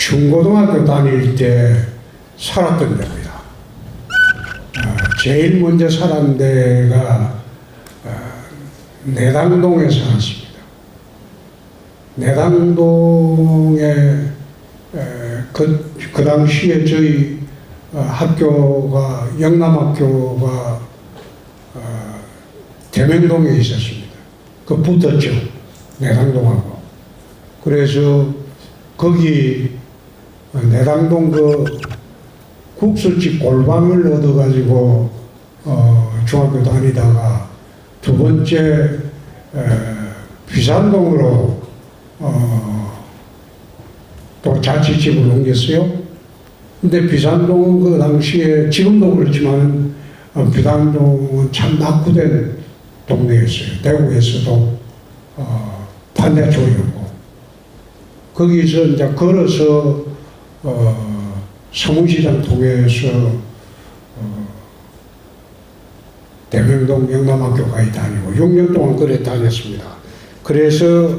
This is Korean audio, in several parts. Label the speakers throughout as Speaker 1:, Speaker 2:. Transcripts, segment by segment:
Speaker 1: 중고등학교 다닐 때 살았던 데입니다. 제일 먼저 살았던 데가 내당동에 살았습니다. 내당동에 그 당시에 저희 학교가 영남학교가 대명동에 있었습니다. 그 붙었죠. 내당동하고. 그래서 거기 내당동 그 국수집 골방을 얻어가지고 중학교 다니다가 두 번째 비산동으로 또 자취집을 옮겼어요. 근데 비산동은 그 당시에 지금도 그렇지만 비산동은 참 낙후된 동네였어요. 대구에서도 반대쪽이었고 거기서 이제 걸어서 서문시장 통해서 대명동 영남학교까지 다니고 6년 동안 그래 다녔습니다. 그래서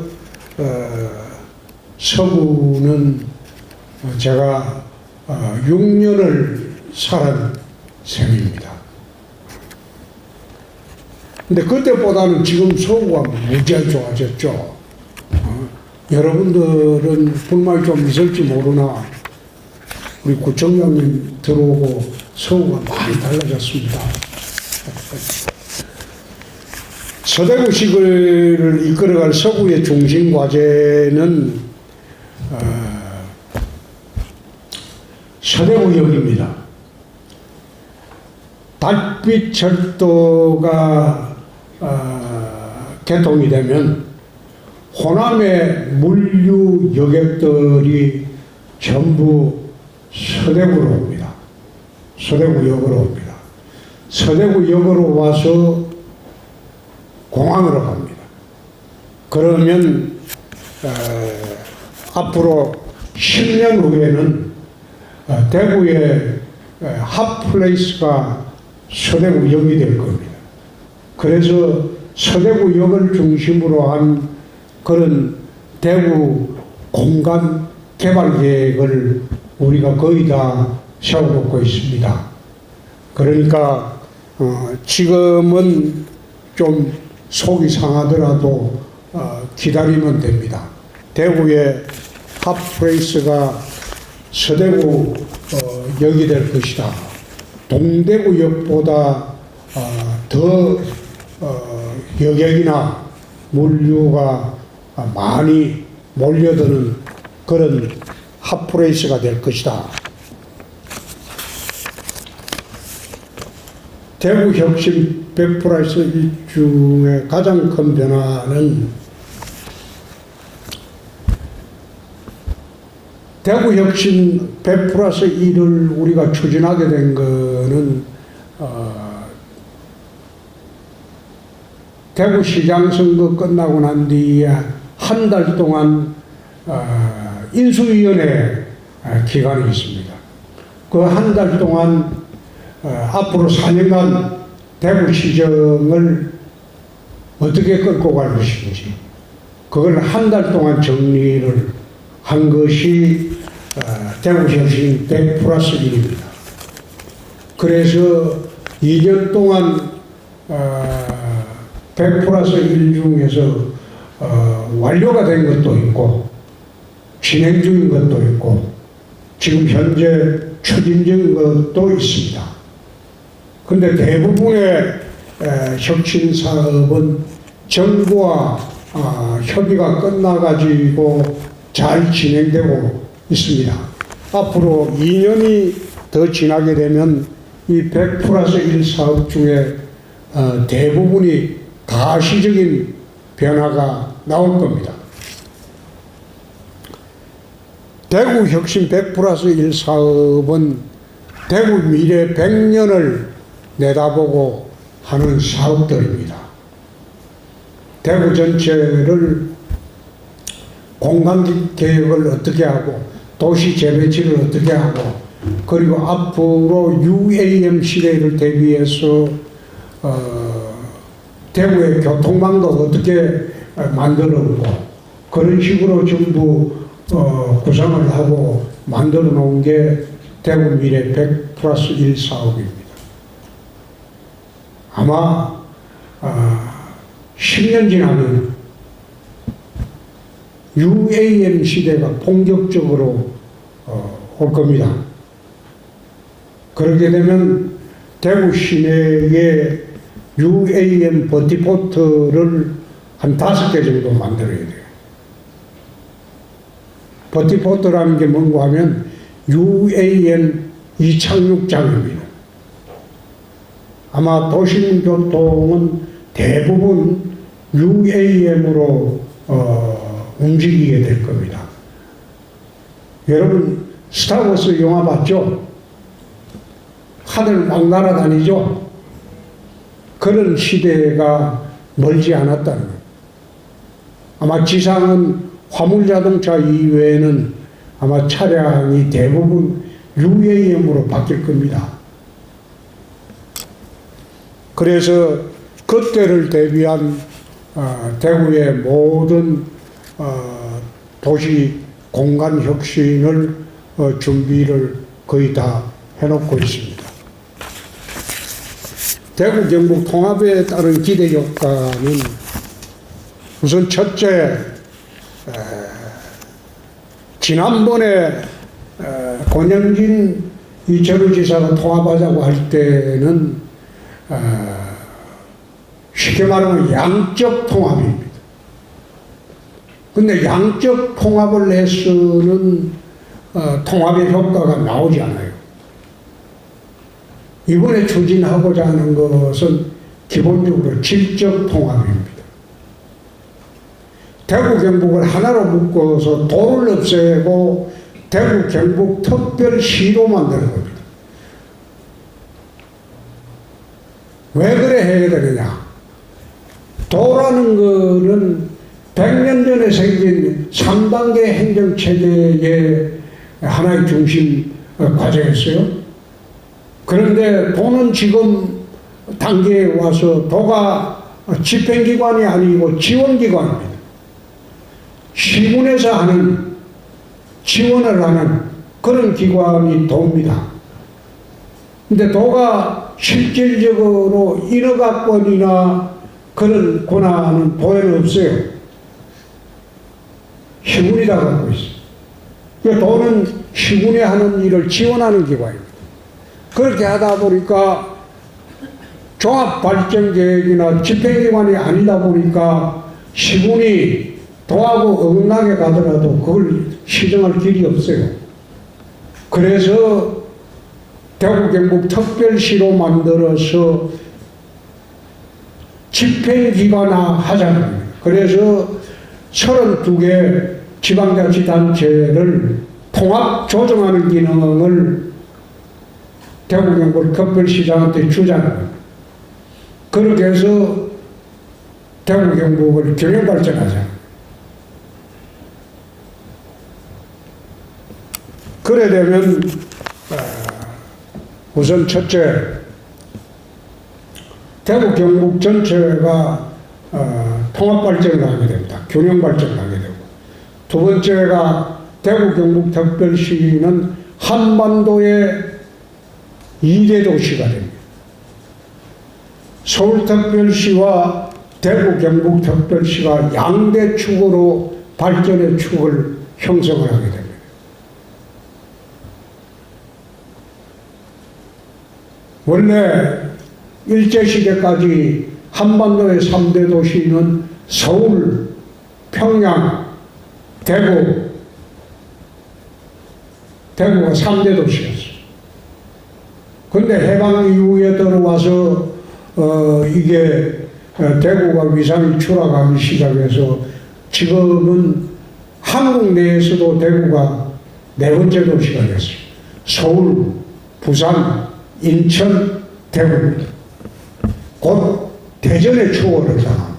Speaker 1: 서구는 제가 6년을 살은 셈입니다. 근데 그때보다는 지금 서구가 무지하게 좋아졌죠. 여러분들은 분말 좀 있을지 모르나 우리 구청장님 들어오고 서구가 많이 달라졌습니다. 서대구시를 이끌어갈 서구의 중심 과제는 서대구역입니다. 달빛철도가 개통이 되면 호남의 물류 여객들이 전부 서대구로 옵니다. 서대구역으로 옵니다. 서대구역으로 와서 공항으로 갑니다. 그러면 앞으로 10년 후에는 대구의 핫플레이스가 서대구역이 될 겁니다. 그래서 서대구역을 중심으로 한 그런 대구 공간 개발 계획을 우리가 거의 다 세워놓고 있습니다. 그러니까 지금은 좀 속이 상하더라도 기다리면 됩니다. 대구의 핫플레이스가 서대구 역이 될 것이다. 동대구역보다 더 여객이나 물류가 많이 몰려드는 그런 핫플레이스가 될 것이다. 대구혁신 100+1 중에 가장 큰 변화는 대구혁신 100+1을 우리가 추진하게 된 것은 대구시장 선거 끝나고 난 뒤에 한 달 동안 인수위원회 기간이 있습니다. 그 한 달 동안 앞으로 4년간 대구시정을 어떻게 끌고 갈 것인지 그걸 한 달 동안 정리를 한 것이 대구혁신 100+1입니다. 그래서 2년 동안 100+1 중에서 완료가 된 것도 있고 진행 중인 것도 있고 지금 현재 추진 중인 것도 있습니다. 그런데 대부분의 혁신 사업은 정부와 협의가 끝나가지고 잘 진행되고 있습니다. 앞으로 2년이 더 지나게 되면 이 100+1 사업 중에 대부분이 가시적인 변화가 나올 겁니다. 대구혁신 100+1 사업은 대구 미래 100년을 내다보고 하는 사업들입니다. 대구 전체를 공간 개혁을 어떻게 하고 도시 재배치를 어떻게 하고 그리고 앞으로 UAM 시대를 대비해서 대구의 교통망도 어떻게 만들어오고 그런 식으로 전부 구상을 하고 만들어 놓은 게 대구 미래 100+1 사업입니다. 아마 10년 지나면 UAM 시대가 본격적으로 올 겁니다. 그렇게 되면 대구 시내에 UAM 버티포트를 한 5개 정도 만들어야 돼요. 버티포트라는 게 뭔가 하면 UAM 이착륙장입니다. 아마 도심교통은 대부분 UAM으로 움직이게 될 겁니다. 여러분 스타워스 영화 봤죠? 하늘 막 날아다니죠? 그런 시대가 멀지 않았다는 거예요. 아마 지상은 화물자동차 이외에는 아마 차량이 대부분 UAM으로 바뀔 겁니다. 그래서 그때를 대비한 대구의 모든 도시 공간 혁신을 준비를 거의 다 해놓고 있습니다. 대구 경북 통합에 따른 기대 효과는 우선 첫째, 지난번에 권영진 이철우지사가 통합하자고 할 때는 쉽게 말하면 양적 통합입니다. 근데 양적 통합을 해서는 통합의 효과가 나오지 않아요. 이번에 추진하고자 하는 것은 기본적으로 질적 통합입니다. 대구 경북을 하나로 묶어서 도를 없애고 대구 경북 특별시로 만드는 겁니다. 왜 그래 해야 되느냐? 도라는 거는 100년 전에 생긴 3단계 행정체계의 하나의 중심 과제였어요. 그런데 도는 지금 단계에 와서 도가 집행기관이 아니고 지원기관입니다. 시군에서 하는 지원을 하는 그런 기관이 도입니다. 근데 도가 실질적으로 인허가권이나 그런 권한은 도에는 없어요. 시군이 다 갖고 있어요. 그러니까 도는 시군이 하는 일을 지원하는 기관입니다. 그렇게 하다 보니까 종합발전계획이나 집행기관이 아니다 보니까 시군이 도하고 어긋나게 가더라도 그걸 시정할 길이 없어요. 그래서 대구 경북 특별시로 만들어서 집행기관화 하자는 거예요. 그래서 32개 지방자치단체를 통합 조정하는 기능을 대구 경북 특별시장한테 주자는 거예요. 그렇게 해서 대구 경북을 균형발전하자. 그래 되면 우선 첫째, 대구 경북 전체가 통합발전을 하게 됩니다. 균형발전을 하게 되고, 두 번째가 대구 경북 특별시는 한반도의 2대 도시가 됩니다. 서울특별시와 대구 경북 특별시가 양대 축으로 발전의 축을 형성을 하게 됩니다. 원래 일제시대까지 한반도의 3대 도시는 서울, 평양, 대구가 3대 도시였어요. 근데 해방 이후에 들어와서 이게 대구가 위상이 추락하기 시작해서 지금은 한국 내에서도 대구가 네 번째 도시가 됐어요. 서울, 부산, 인천, 대구입니다. 곧 대전의 추월을 당합니다.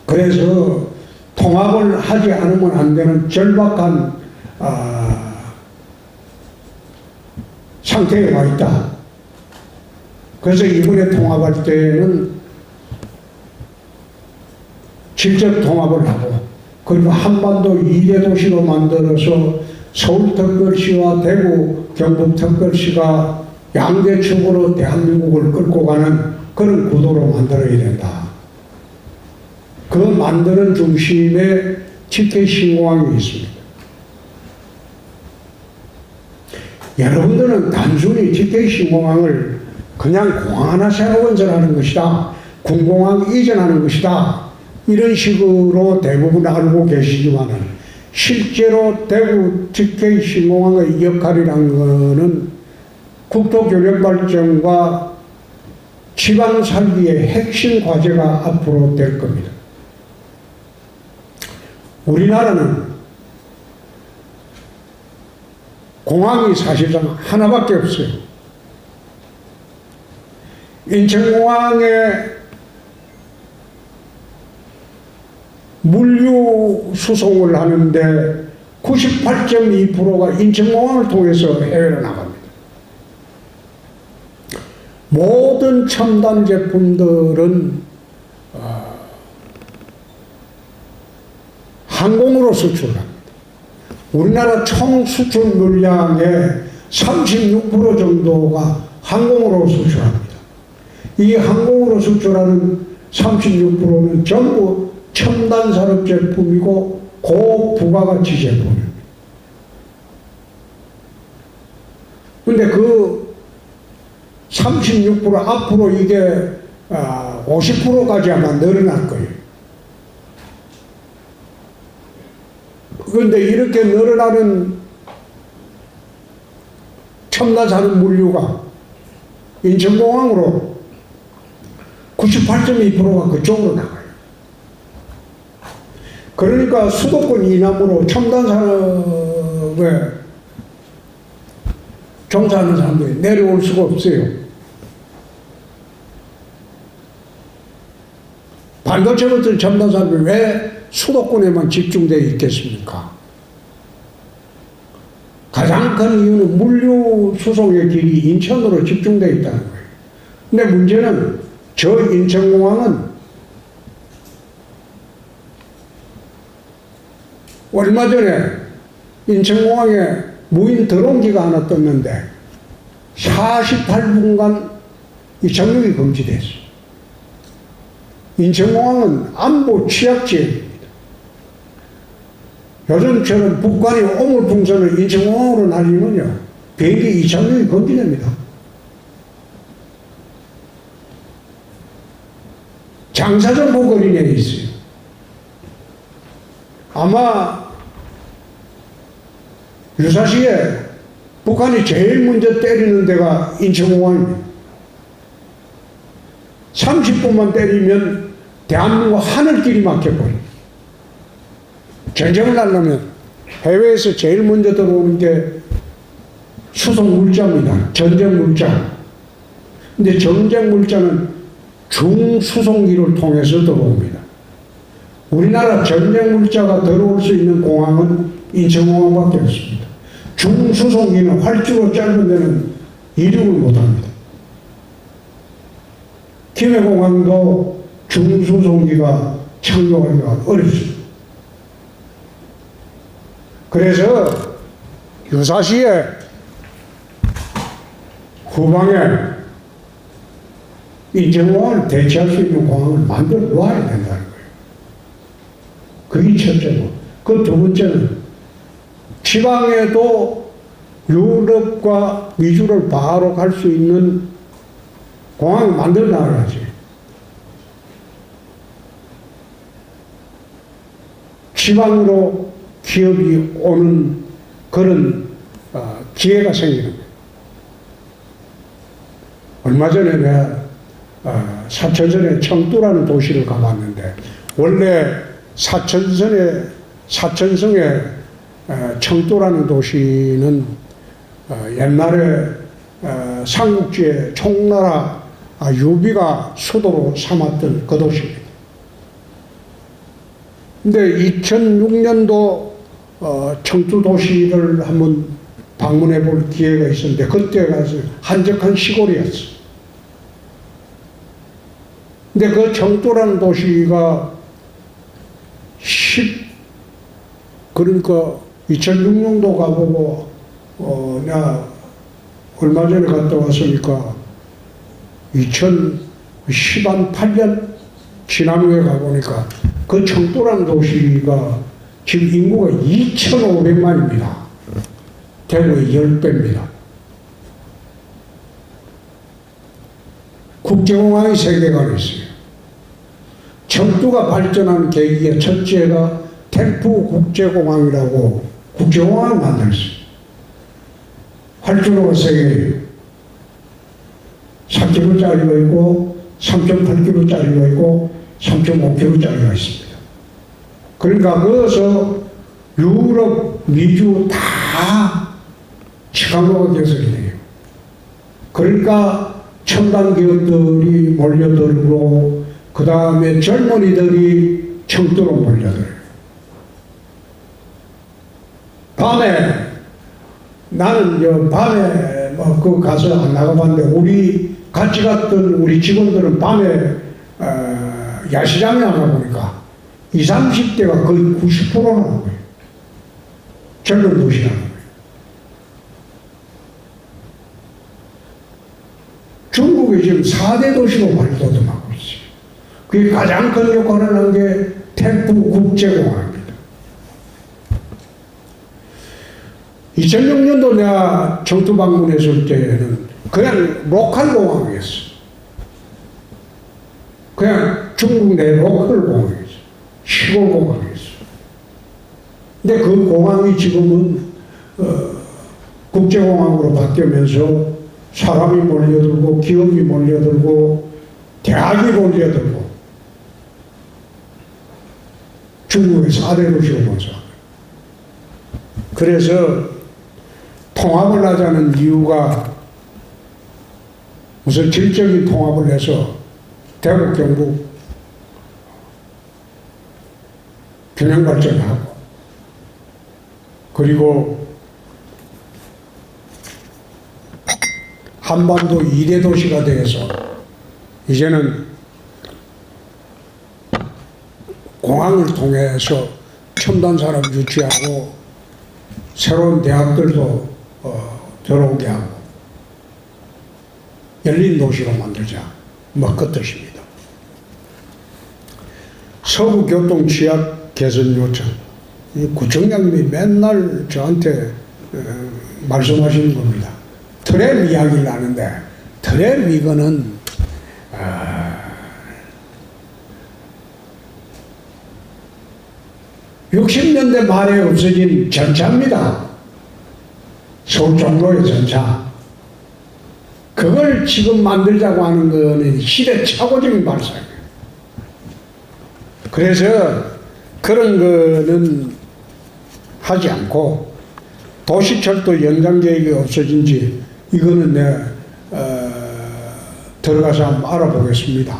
Speaker 1: 그래서 통합을 하지 않으면 안 되는 절박한 상태에 와 있다. 그래서 이번에 통합할 때는 질적 통합을 하고 그리고 한반도 2대 도시로 만들어서 서울 특별시와 대구 경북 특별시가 양대축으로 대한민국을 끌고 가는 그런 구도로 만들어야 된다. 그 만드는 중심에 TK 신공항이 있습니다. 여러분들은 단순히 TK 신공항을 그냥 공항 하나 새로 건설하는 것이다, 군공항 이전하는 것이다, 이런 식으로 대부분 알고 계시지만은 실제로 대구 TK 신공항의 역할이라는 것은 국토교력발전과 지방살기의 핵심 과제가 앞으로 될 겁니다. 우리나라는 공항이 사실상 하나밖에 없어요. 인천공항에 물류 수송을 하는데 98.2%가 인천공항을 통해서 해외로 나갑니다. 모든 첨단 제품들은 항공으로 수출합니다. 우리나라 총 수출 물량의 36% 정도가 항공으로 수출합니다. 이 항공으로 수출하는 36%는 전부 첨단 산업 제품이고 고부가가치 제품입니다. 근데 그 36% 앞으로 이게 50%까지 아마 늘어날 거예요. 그런데 이렇게 늘어나는 첨단 산업 물류가 인천공항으로 98.2%가 그쪽으로 나가요. 그러니까 수도권 이남으로 첨단 산업에 종사하는 사람들이 내려올 수가 없어요. 반도체 같은 첨단 산업이 왜 수도권에만 집중되어 있겠습니까? 가장 큰 이유는 물류 수송의 길이 인천으로 집중되어 있다는 거예요. 근데 문제는 저 인천공항은 얼마 전에 인천공항에 무인 드론기가 하나 떴는데 48분간 이 착륙이 금지됐어요. 인천공항은 안보 취약지역입니다. 요즘처럼 북한이 오물풍선을 인천공항으로 날리면요, 비행기 이착륙이 금지됩니다. 장사정보 거리내에 있어요. 아마 유사시에 북한이 제일 먼저 때리는 데가 인천공항입니다. 30분만 때리면 대한민국 하늘길이 막혀버립니다. 전쟁을 하려면 해외에서 제일 먼저 들어오는 게 수송 물자입니다. 전쟁 물자. 근데 전쟁 물자는 중수송기를 통해서 들어옵니다. 우리나라 전쟁 물자가 들어올 수 있는 공항은 인천공항밖에 없습니다. 중수송기는 활주로 짧은 데는 이륙을 못합니다. 김해공항도 중수송기가 착륙하기가 어렵습니다. 그래서 유사시에 후방에 인천공항을 대체할 수 있는 공항을 만들어 놓아야 된다는 거예요. 그게 첫째고, 그 두 번째는 지방에도 유럽과 미주를 바로 갈 수 있는 공항을 만들어 놔야지. 지방으로 기업이 오는 그런 기회가 생기는 거예요. 얼마 전에 내가 사천선에 청두라는 도시를 가봤는데, 원래 사천성에 청두라는 도시는 옛날에 삼국지의 총나라 유비가 수도로 삼았던 그 도시입니다. 근데 2006년도 청두 도시를 한번 방문해 볼 기회가 있었는데, 그때 가서 한적한 시골이었어요. 근데 그 청두라는 도시가 그러니까 2006년도 가보고 내가 얼마 전에 갔다 왔으니까 2018년 지난 후에 가보니까 그 청도라는 도시가 지금 인구가 2,500만입니다. 대구의 10배입니다. 국제공항이 3개가 있어요. 청도가 발전한 계기가 첫째가 템프 국제공항이라고 국제공항을 만들었어요. 활주로가 3개예요. 3km짜리가 있고 3.8km짜리가 있고 3.5km짜리가 있습니다. 그러니까 거기서 유럽, 미주 다 시카고가 개설이 돼요. 그러니까 첨단 기업들이 몰려들고 그 다음에 젊은이들이 청도로 몰려들어요. 밤에 나는 밤에 그 가서 안 나가봤는데 우리 같이 갔던 우리 직원들은 밤에 야시장에 나가보니까 20, 30대가 거의 90%라는 거예요. 젊은 도시라는 거예요. 중국이 지금 4대 도시로 발돋움하고 있어요. 그게 가장 큰 역할을 한 게 템프 국제공항입니다. 2006년도 내가 청도 방문했을 때는 그냥 로컬 공항이었어. 그냥 중국 내 로컬 공항이었어. 시골 공항이었어. 근데 그 공항이 지금은 국제공항으로 바뀌면서 사람이 몰려들고 기업이 몰려들고 대학이 몰려들고 중국의 4대 도시로 본다. 그래서 통합을 하자는 이유가 무슨 질적인 통합을 해서 대북 경북 균형 발전하고 그리고 한반도 2대 도시가 되어서 이제는 공항을 통해서 첨단 산업 유치하고 새로운 대학들도 들어오게 하고 열린 도시로 만들자 그 뜻입니다. 서부 교통 취약 개선 요청. 구청장님이 맨날 저한테 말씀하시는 겁니다. 트램 이야기를 하는데 트램 이거는 60년대 말에 없어진 전차입니다. 서울 종로의 전차. 그걸 지금 만들자고 하는 거는 시대착오적인 발상이에요. 그래서 그런 거는 하지 않고 도시철도 연장 계획이 없어진지 이거는 내가 들어가서 한번 알아보겠습니다.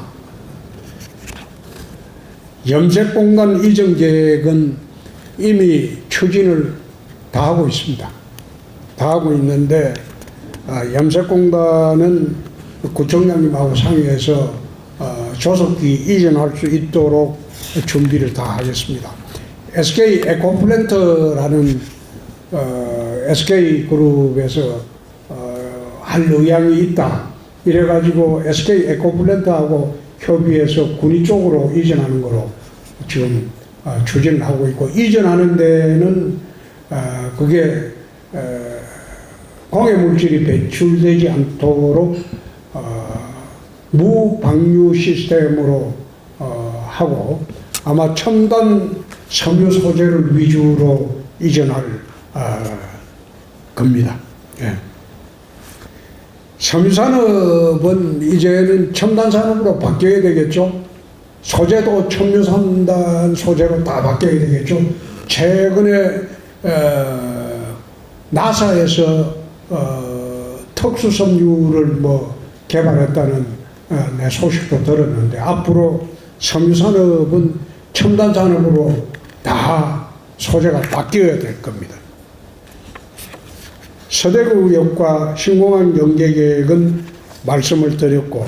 Speaker 1: 염색공단 이전 계획은 이미 추진을 다 하고 있습니다. 다 하고 있는데 염색공단은 구청장님하고 상의해서 조속히 이전할 수 있도록 준비를 다 하겠습니다. SK 에코플랜트라는 SK그룹에서 할 의향이 있다. 이래가지고 SK 에코플랜트하고 협의해서 군위 쪽으로 이전하는 거로 지금 추진을 하고 있고, 이전하는 데는 그게 공해물질이 배출되지 않도록 무방류 시스템으로 하고, 아마 첨단 섬유 소재를 위주로 이전할 겁니다. 예. 섬유산업은 이제는 첨단산업으로 바뀌어야 되겠죠. 소재도 첨유첨단 소재로 다 바뀌어야 되겠죠. 최근에 나사에서 특수섬유를 개발했다는 내 소식도 들었는데, 앞으로 섬유산업은 첨단산업으로 다 소재가 바뀌어야 될 겁니다. 서대구역과 신공항 연계계획은 말씀을 드렸고,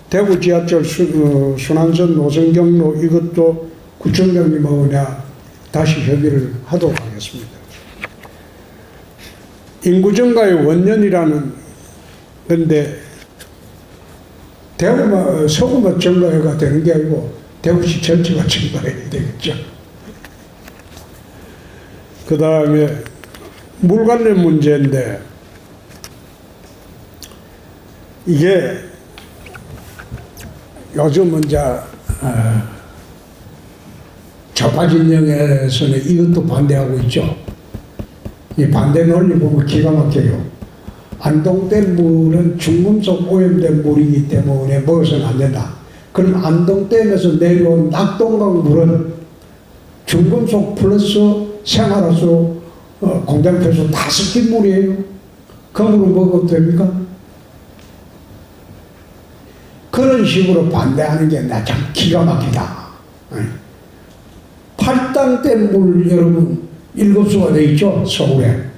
Speaker 1: 대구 지하철 순환선 노선 경로 이것도 구청장님하고 내가 다시 협의를 하도록 하겠습니다. 인구 증가의 원년이라는 건데 대구만 서구만 증가가 되는 게 아니고 대구시 전체가 증가해야 되겠죠. 그 다음에 물 관련 문제인데 이게 요즘은 이제 좌파 진영에서는 이것도 반대하고 있죠. 이 반대 논리 보면 기가 막혀요. 안동댐 물은 중금속 오염된 물이기 때문에 먹어서는 안 된다. 그럼 안동댐에서 내려온 낙동강 물은 중금속 플러스 생활화수, 공장폐수 다 섞인 물이에요. 그 물을 먹어도 됩니까? 그런 식으로 반대하는 게 나 참 기가 막히다. 팔당댐 물 여러분 일급수가 돼 있죠, 서울에.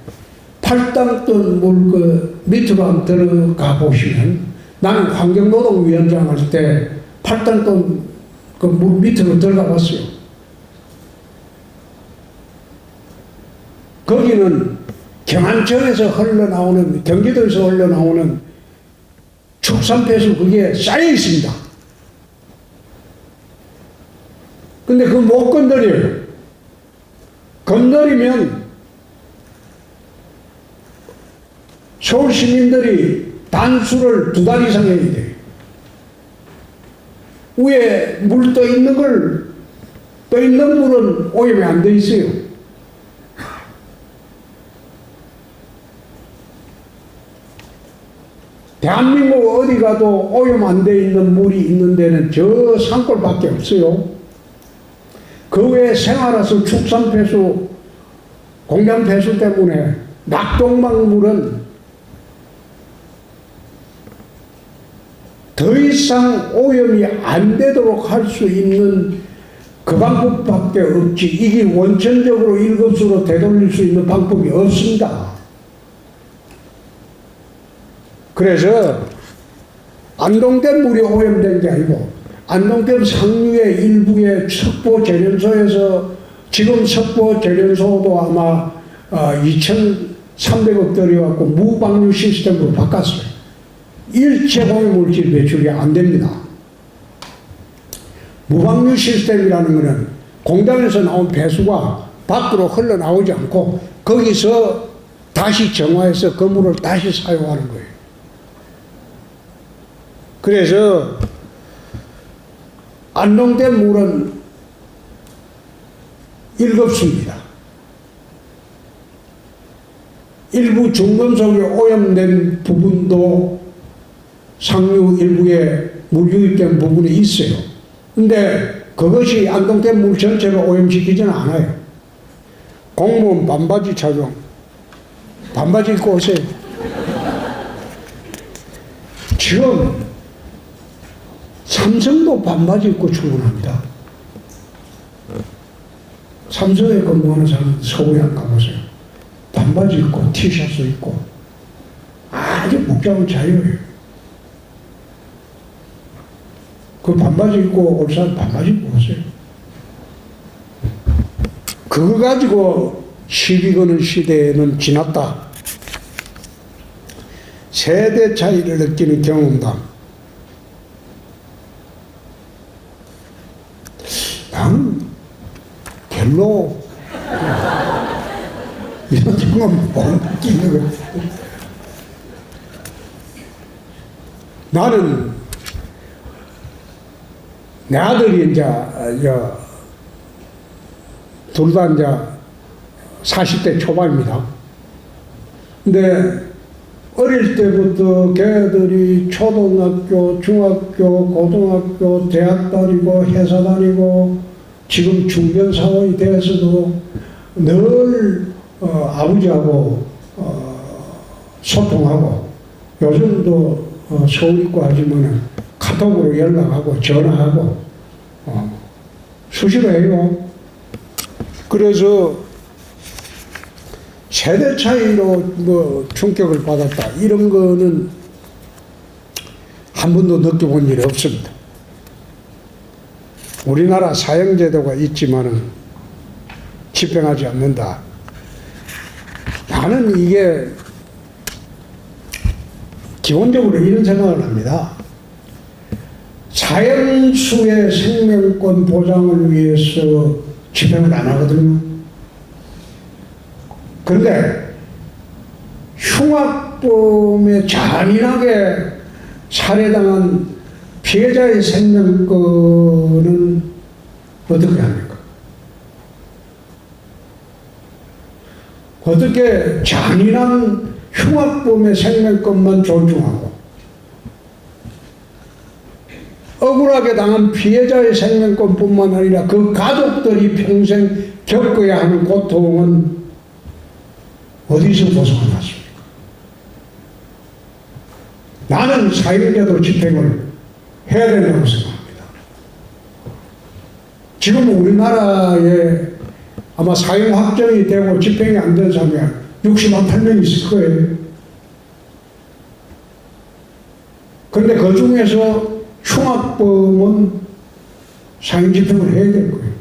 Speaker 1: 팔당댐 물 그 밑으로 한번 들어가 보시면 나는 환경노동위원장 할 때 팔당댐 그 물 밑으로 들어가 봤어요. 거기는 경안청에서 흘러나오는, 경기도에서 흘러나오는 축산폐수 그게 쌓여 있습니다. 근데 그거 못 건드려요. 건드리면 서울 시민들이 단수를 2달 이상 해야 돼요. 위에 물 떠 있는 떠 있는 물은 오염이 안 돼 있어요. 대한민국 어디 가도 오염 안 돼 있는 물이 있는 데는 저 산골밖에 없어요. 그 외에 생활화수, 축산폐수, 공장폐수 때문에 낙동강 물은 더 이상 오염이 안 되도록 할 수 있는 그 방법밖에 없지. 이게 원천적으로 1급수로 되돌릴 수 있는 방법이 없습니다. 그래서 안동댐 물이 오염된 게 아니고 안동댐 상류의 일부의 석보재련소에서 지금 석보재련소도 아마 2,300억 들여갖고 무방류 시스템으로 바꿨어요. 일체 공유물질 배출이 안 됩니다. 무방류 시스템이라는 것은 공장에서 나온 배수가 밖으로 흘러나오지 않고 거기서 다시 정화해서 그 물을 다시 사용하는 거예요. 그래서 안동댐 물은 1급수입니다. 일부 중금속이 오염된 부분도 상류 일부에 물 유입된 부분이 있어요. 근데 그것이 안동댐 물 전체를 오염시키지는 않아요. 공무원 반바지 착용, 반바지 입고 오세요. 지금 삼성도 반바지 입고 출근합니다. 삼성에 근무하는 사람 서울에 안 가보세요. 반바지 입고 티셔츠 입고 아주 복잡한 자유예요. 그 반바지 입고 올 사람 반바지 입고 오세요. 그거 가지고 시비 거는 시대는 지났다. 세대 차이를 느끼는 경험담. 나는 별로 이런 경험 못 느끼는 거야. 나는 내 아들이 이제 둘 다 이제 40대 초반입니다. 근데 어릴 때부터 걔들이 초등학교, 중학교, 고등학교, 대학 다니고 회사 다니고 지금 중견 사원이 돼서도 늘 아버지하고 소통하고 요즘도 서울 있고 하지만은 카톡으로 연락하고 전화하고 수시로 해요. 그래서 세대 차이로 뭐 충격을 받았다 이런 거는 한 번도 느껴본 일이 없습니다. 우리나라 사형제도가 있지만은 집행하지 않는다. 나는 이게 기본적으로 이런 생각을 합니다. 자연수의 생명권 보장을 위해서 집행을 안 하거든요. 그런데 흉악범에 잔인하게 살해당한 피해자의 생명권은 어떻게 합니까? 어떻게 잔인한 흉악범의 생명권만 존중하고 억울하게 당한 피해자의 생명권뿐만 아니라 그 가족들이 평생 겪어야 하는 고통은 어디서 벗어났습니까? 나는 사형제도 집행을 해야 된다고 생각합니다. 지금 우리나라에 아마 사형 확정이 되고 집행이 안 된 사람이 60만 8명 있을 거예요. 그런데 그 중에서 흉악범은 사형 집행을 해야 될 거예요.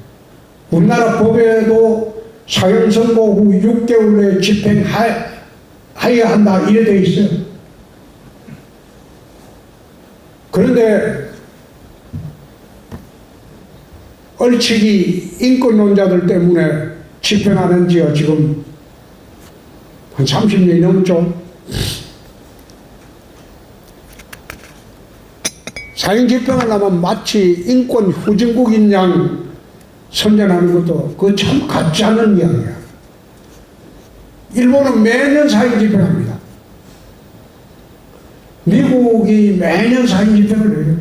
Speaker 1: 우리나라 법에도 사형 선고 후 6개월 내에 집행하여야 한다 이래 돼 있어요. 그런데 얼치기 인권론자들 때문에 집행하는 지가 지금 한 30년이 넘었죠. 사형 집행을 하면 마치 인권 후진국인 양 선전하는 것도 그거 참 같지 않은 이야기야. 일본은 매년 사형 집행합니다. 미국이 매년 사형 집행을 해요.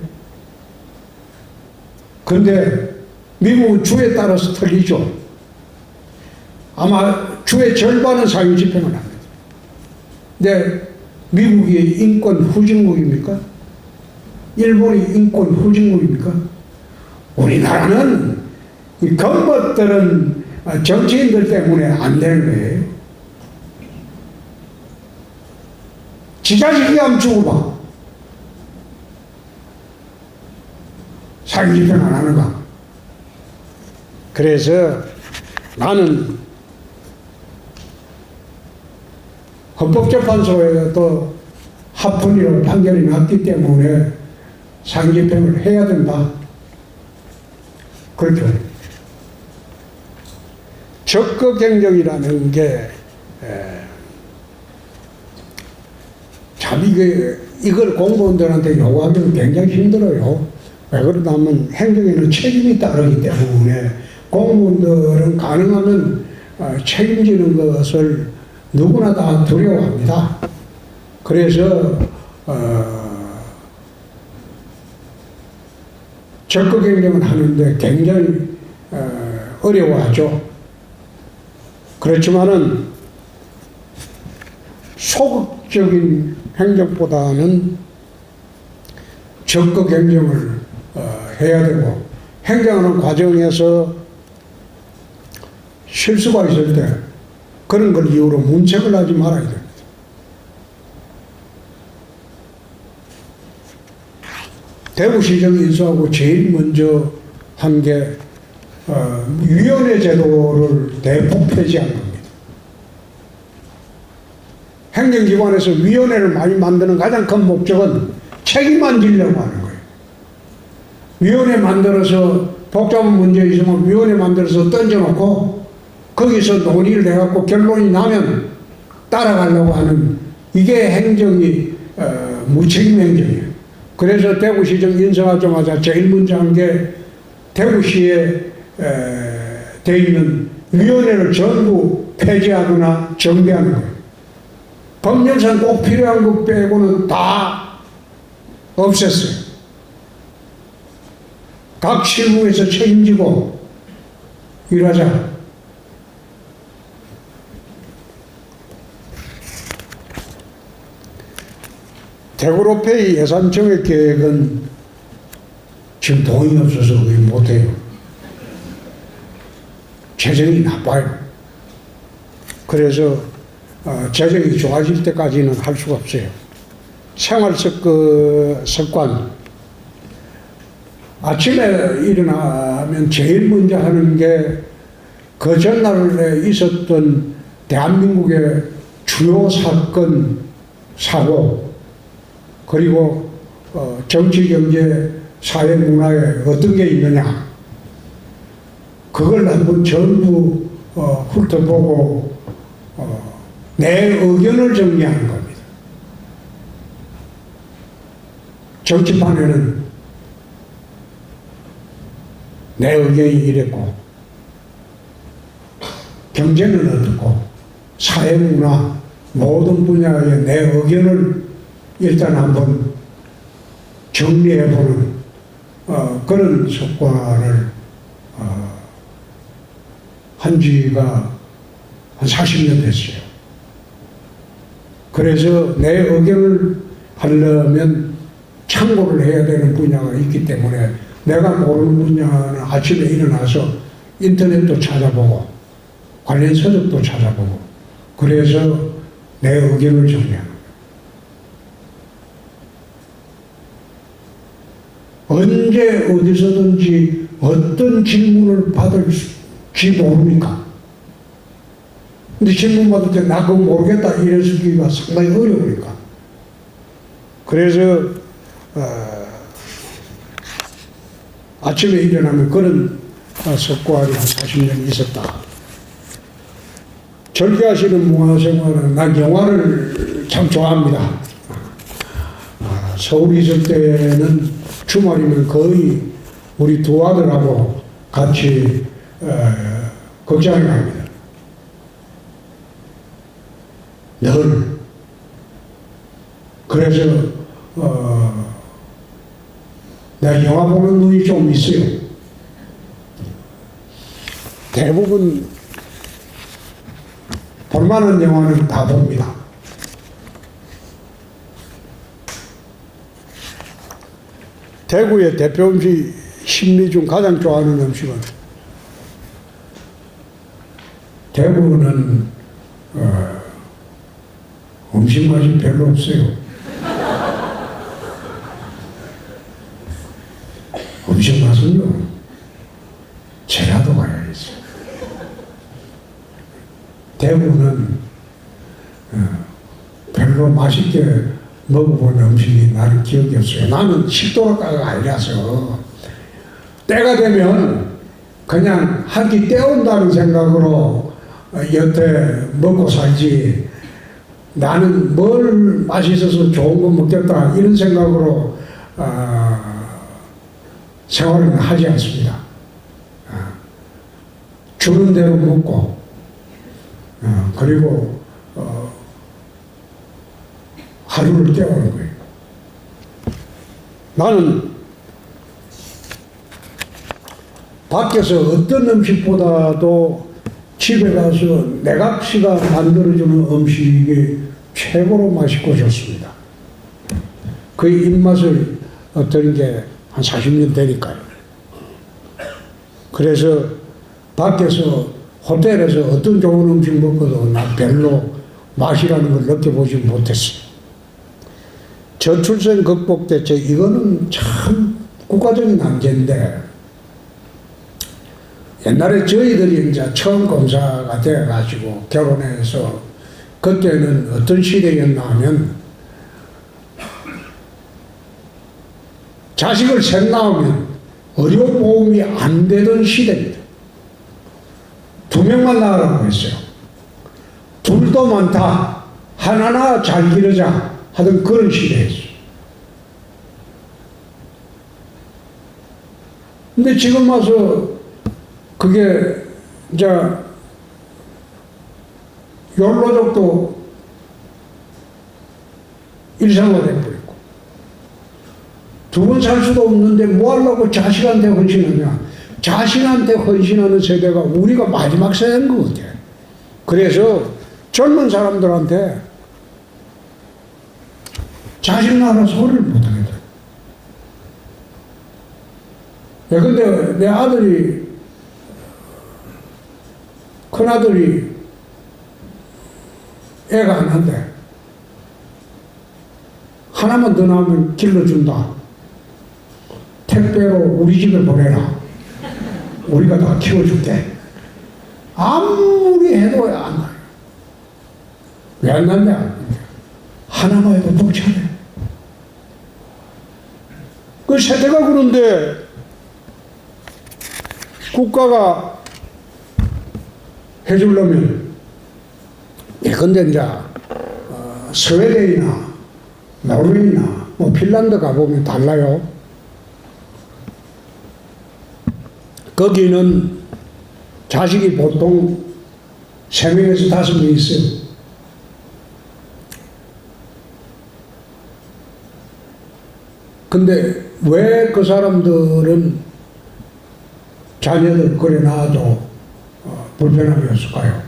Speaker 1: 그런데 미국은 주에 따라서 틀리죠. 아마 주의 절반은 사형 집행을 합니다. 근데 미국이 인권 후진국입니까? 일본이 인권 후진국입니까? 우리나라는 이 것들은 정치인들 때문에 안 되는 거예요. 지 자식이 한번 죽어봐. 사형 집행 안 하는가? 그래서 나는 헌법재판소에도 합헌이라고 판결이 났기 때문에 사형 집행을 해야 된다. 그렇게 적극행정이라는 게 참 이걸 공무원들한테 요구하기는 굉장히 힘들어요. 왜 그러냐면 행정에는 책임이 따르기 때문에 공무원들은 가능하면 책임지는 것을 누구나 다 두려워합니다. 그래서 적극행정을 하는데 굉장히 어려워하죠. 그렇지만은 소극적인 행정보다는 적극행정을 해야 되고, 행정하는 과정에서 실수가 있을 때 그런 걸 이유로 문책을 하지 말아야 됩니다. 대구시정 인수하고 제일 먼저 한 게 위원회 제도를 대폭 폐지한 겁니다. 행정기관에서 위원회를 많이 만드는 가장 큰 목적은 책임만 지려고 하는 거예요. 위원회 만들어서 복잡한 문제 있으면 위원회 만들어서 던져놓고 거기서 논의를 해갖고 결론이 나면 따라가려고 하는, 이게 행정이 무책임 행정이에요. 그래서 대구시정 인수하자마자 제일 먼저 한 게 대구시에 돼 있는 위원회를 전부 폐지하거나 정비하는 거예요. 법률상 꼭 필요한 것 빼고는 다 없앴어요. 각 실무에서 책임지고 일하자. 대구로페이 예산정액 계획은 지금 돈이 없어서 거의 못해요. 재정이 나빠요. 그래서 재정이 좋아질 때까지는 할 수가 없어요. 생활 습관. 아침에 일어나면 제일 먼저 하는 게 그 전날에 있었던 대한민국의 주요 사건, 사고, 그리고 정치, 경제, 사회, 문화에 어떤 게 있느냐, 그걸 한번 전부 훑어보고 내 의견을 정리하는 겁니다. 정치판에는 내 의견이 이랬고, 경제는 어떻고, 사회, 문화, 모든 분야의 내 의견을 일단 한번 정리해보는 그런 성과를 한 지가 한 40년 됐어요. 그래서 내 의견을 하려면 참고를 해야 되는 분야가 있기 때문에 내가 모르는 분야는 아침에 일어나서 인터넷도 찾아보고 관련 서적도 찾아보고 그래서 내 의견을 정리하는 거예요. 언제 어디서든지 어떤 질문을 받을지 모르니까. 근데 질문 받을 때 나 그거 모르겠다 이래서기가 상당히 어려우니까. 그래서 아침에 일어나면 그런 습관이 한 40년 있었다. 절개하시는 문화생활은 난 영화를 참 좋아합니다. 서울에 있을 때는 주말이면 거의 우리 두 아들하고 같이 극장에 갑니다. 늘. 그래서 내가 영화 보는 눈이 좀 있어요. 대부분 볼만한 영화는 다 봅니다. 대구의 대표 음식 심리 중 가장 좋아하는 음식은 대구는 음식 맛이 별로 없어요. 음식 맛은요 제라도 가야지. 대구는 별로 맛있게 먹어본 음식이 나는 기억이 없어요. 나는 식도락가가 아니라서 때가 되면 그냥 한 끼 때운다는 생각으로 여태 먹고 살지 나는 뭘 맛있어서 좋은 거 먹겠다 이런 생각으로 생활을 하지 않습니다. 주는 대로 먹고 그리고 하루를 때우는 거예요. 나는 밖에서 어떤 음식보다도 집에 가서 내각시가 만들어주는 음식이 최고로 맛있고 좋습니다. 그 입맛을 얻은 게 한 40년 되니까요. 그래서 밖에서 호텔에서 어떤 좋은 음식 먹어도 나 별로 맛이라는 걸 느껴보지 못했어요. 저출생 극복 대책 이거는 참 국가적인 난제인데 옛날에 저희들이 이제 처음 검사가 되어가지고 결혼해서 그때는 어떤 시대였나 하면 자식을 셋 낳으면 의료보험이 안 되던 시대입니다. 2명만 낳으라고 했어요. 둘도 많다. 하나나 잘 기르자 하던 그런 시대였어요. 근데 지금 와서 그게 이제 욜로족도 일상화돼버렸고 2번 살 수도 없는데 뭐 하려고 자식한테 헌신하냐. 자식한테 헌신하는 세대가 우리가 마지막 세대인 것 같아요. 그래서 젊은 사람들한테 자식 낳으라 소리를 못하겠다. 근데 내 아들이 큰아들이 애가 하나인데 하나만 더 낳으면 길러준다. 택배로 우리 집에 보내라. 우리가 다 키워줄게. 아무리 해도 안 나요. 왜 안 났냐? 하나만 해도 벅차네. 그 세대가 그런데 국가가 해주려면, 예컨대 이제 스웨덴이나 노르웨이나 뭐 핀란드 가보면 달라요. 거기는 자식이 보통 3명에서 5명 있어요. 근데 왜 그 사람들은 자녀들 그래 낳아도 불편함이 없을까요?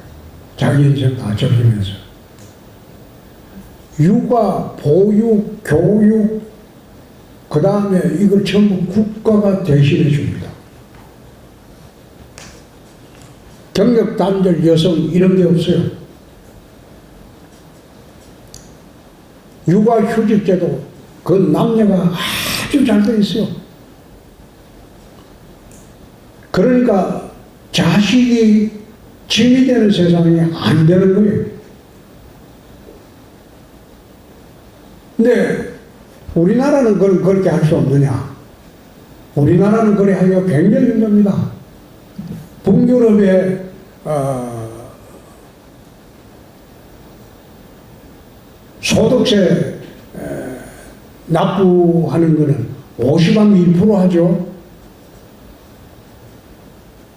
Speaker 1: 자기 인생 다 즐기면서. 육아, 보육, 교육, 그 다음에 이걸 전부 국가가 대신해 줍니다. 경력 단절 여성 이런 게 없어요. 육아 휴직제도 그 남녀가 아주 잘 돼 있어요. 그러니까 자식이 짐이 되는 세상이 안 되는 거예요. 근데 우리나라는 그걸 그렇게 할 수 없느냐? 우리나라는 그래 하기가 굉장히 힘듭니다. 북유럽의 소득세 납부하는 거는 50% 하죠.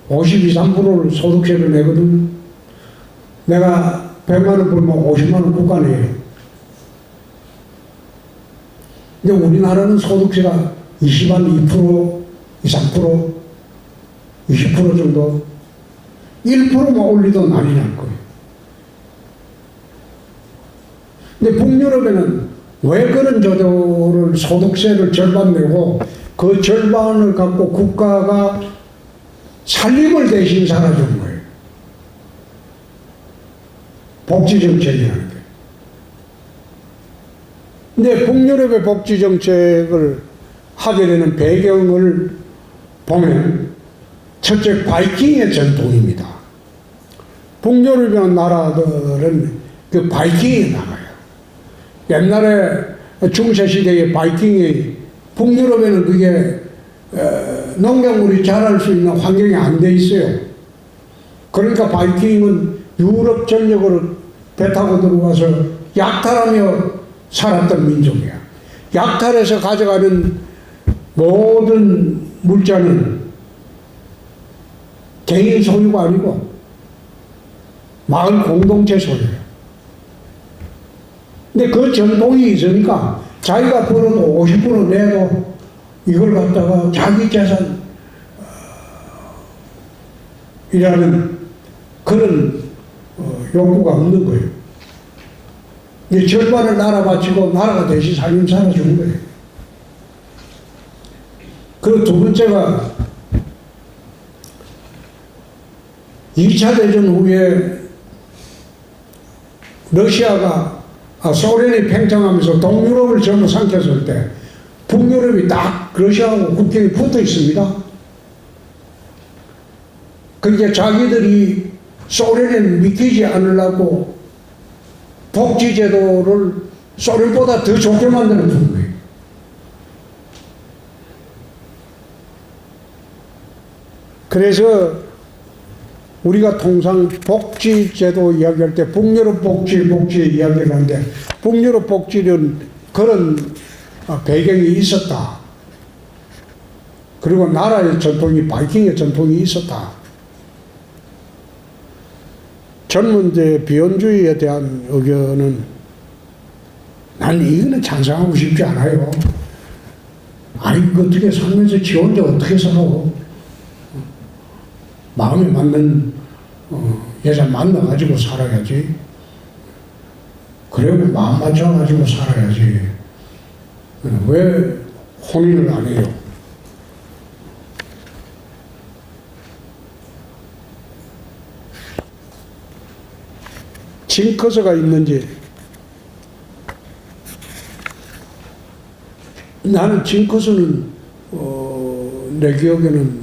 Speaker 1: 52, 3%를 소득세를 내거든. 내가 100만 원 벌면 50만 원 국가 내요. 근데 우리나라는 소득세가 22%, 23%, 20% 정도, 1%만 올리도 난리 날 거예요. 근데 북유럽에는 왜 그런 제도를 소득세를 절반 내고 그 절반을 갖고 국가가 살림을 대신 살아주는 거예요. 복지정책이라는 게. 근데 북유럽의 복지정책을 하게 되는 배경을 보면 첫째 바이킹의 전통입니다. 북유럽이라는 나라들은 그 바이킹에 나가요. 옛날에 중세시대에 바이킹이 북유럽에는 그게 농작물이 자랄 수 있는 환경이 안 돼 있어요. 그러니까 바이킹은 유럽 전역으로 배 타고 들어가서 약탈하며 살았던 민족이야. 약탈해서 가져가는 모든 물자는 개인 소유가 아니고 마을 공동체 소유예요. 근데 그 전통이 있으니까 자기가 벌어도 50% 내도 이걸 갖다가 자기 재산 이라는 그런 욕구가 없는 거예요. 이 절반을 나라 바치고 나라가 대신 살림 살아주는 거예요. 그리고 두 번째가 2차 대전 후에 러시아가 소련이 팽창하면서 동유럽을 전부 삼켰을 때 북유럽이 딱 러시아하고 국경이 붙어 있습니다. 그러니까 자기들이 소련에 믿기지 않으려고 복지제도를 소련보다 더 좋게 만들어 준 거예요. 그래서 우리가 통상 복지제도 이야기할 때 북유럽 복지 이야기를 하는데 북유럽 복지는 그런 배경이 있었다. 그리고 나라의 전통이 바이킹의 전통이 있었다. 젊은이의 비혼주의에 대한 의견은 난 이거는 찬성하고 싶지 않아요. 아니 어떻게 살면서 지 혼자 어떻게 살아? 마음에 맞는 여자 만나가지고 살아야지. 그리고 마음 맞춰가지고 살아야지. 왜 혼인을 안 해요? 징크스가 있는지, 나는 징크스는 내 기억에는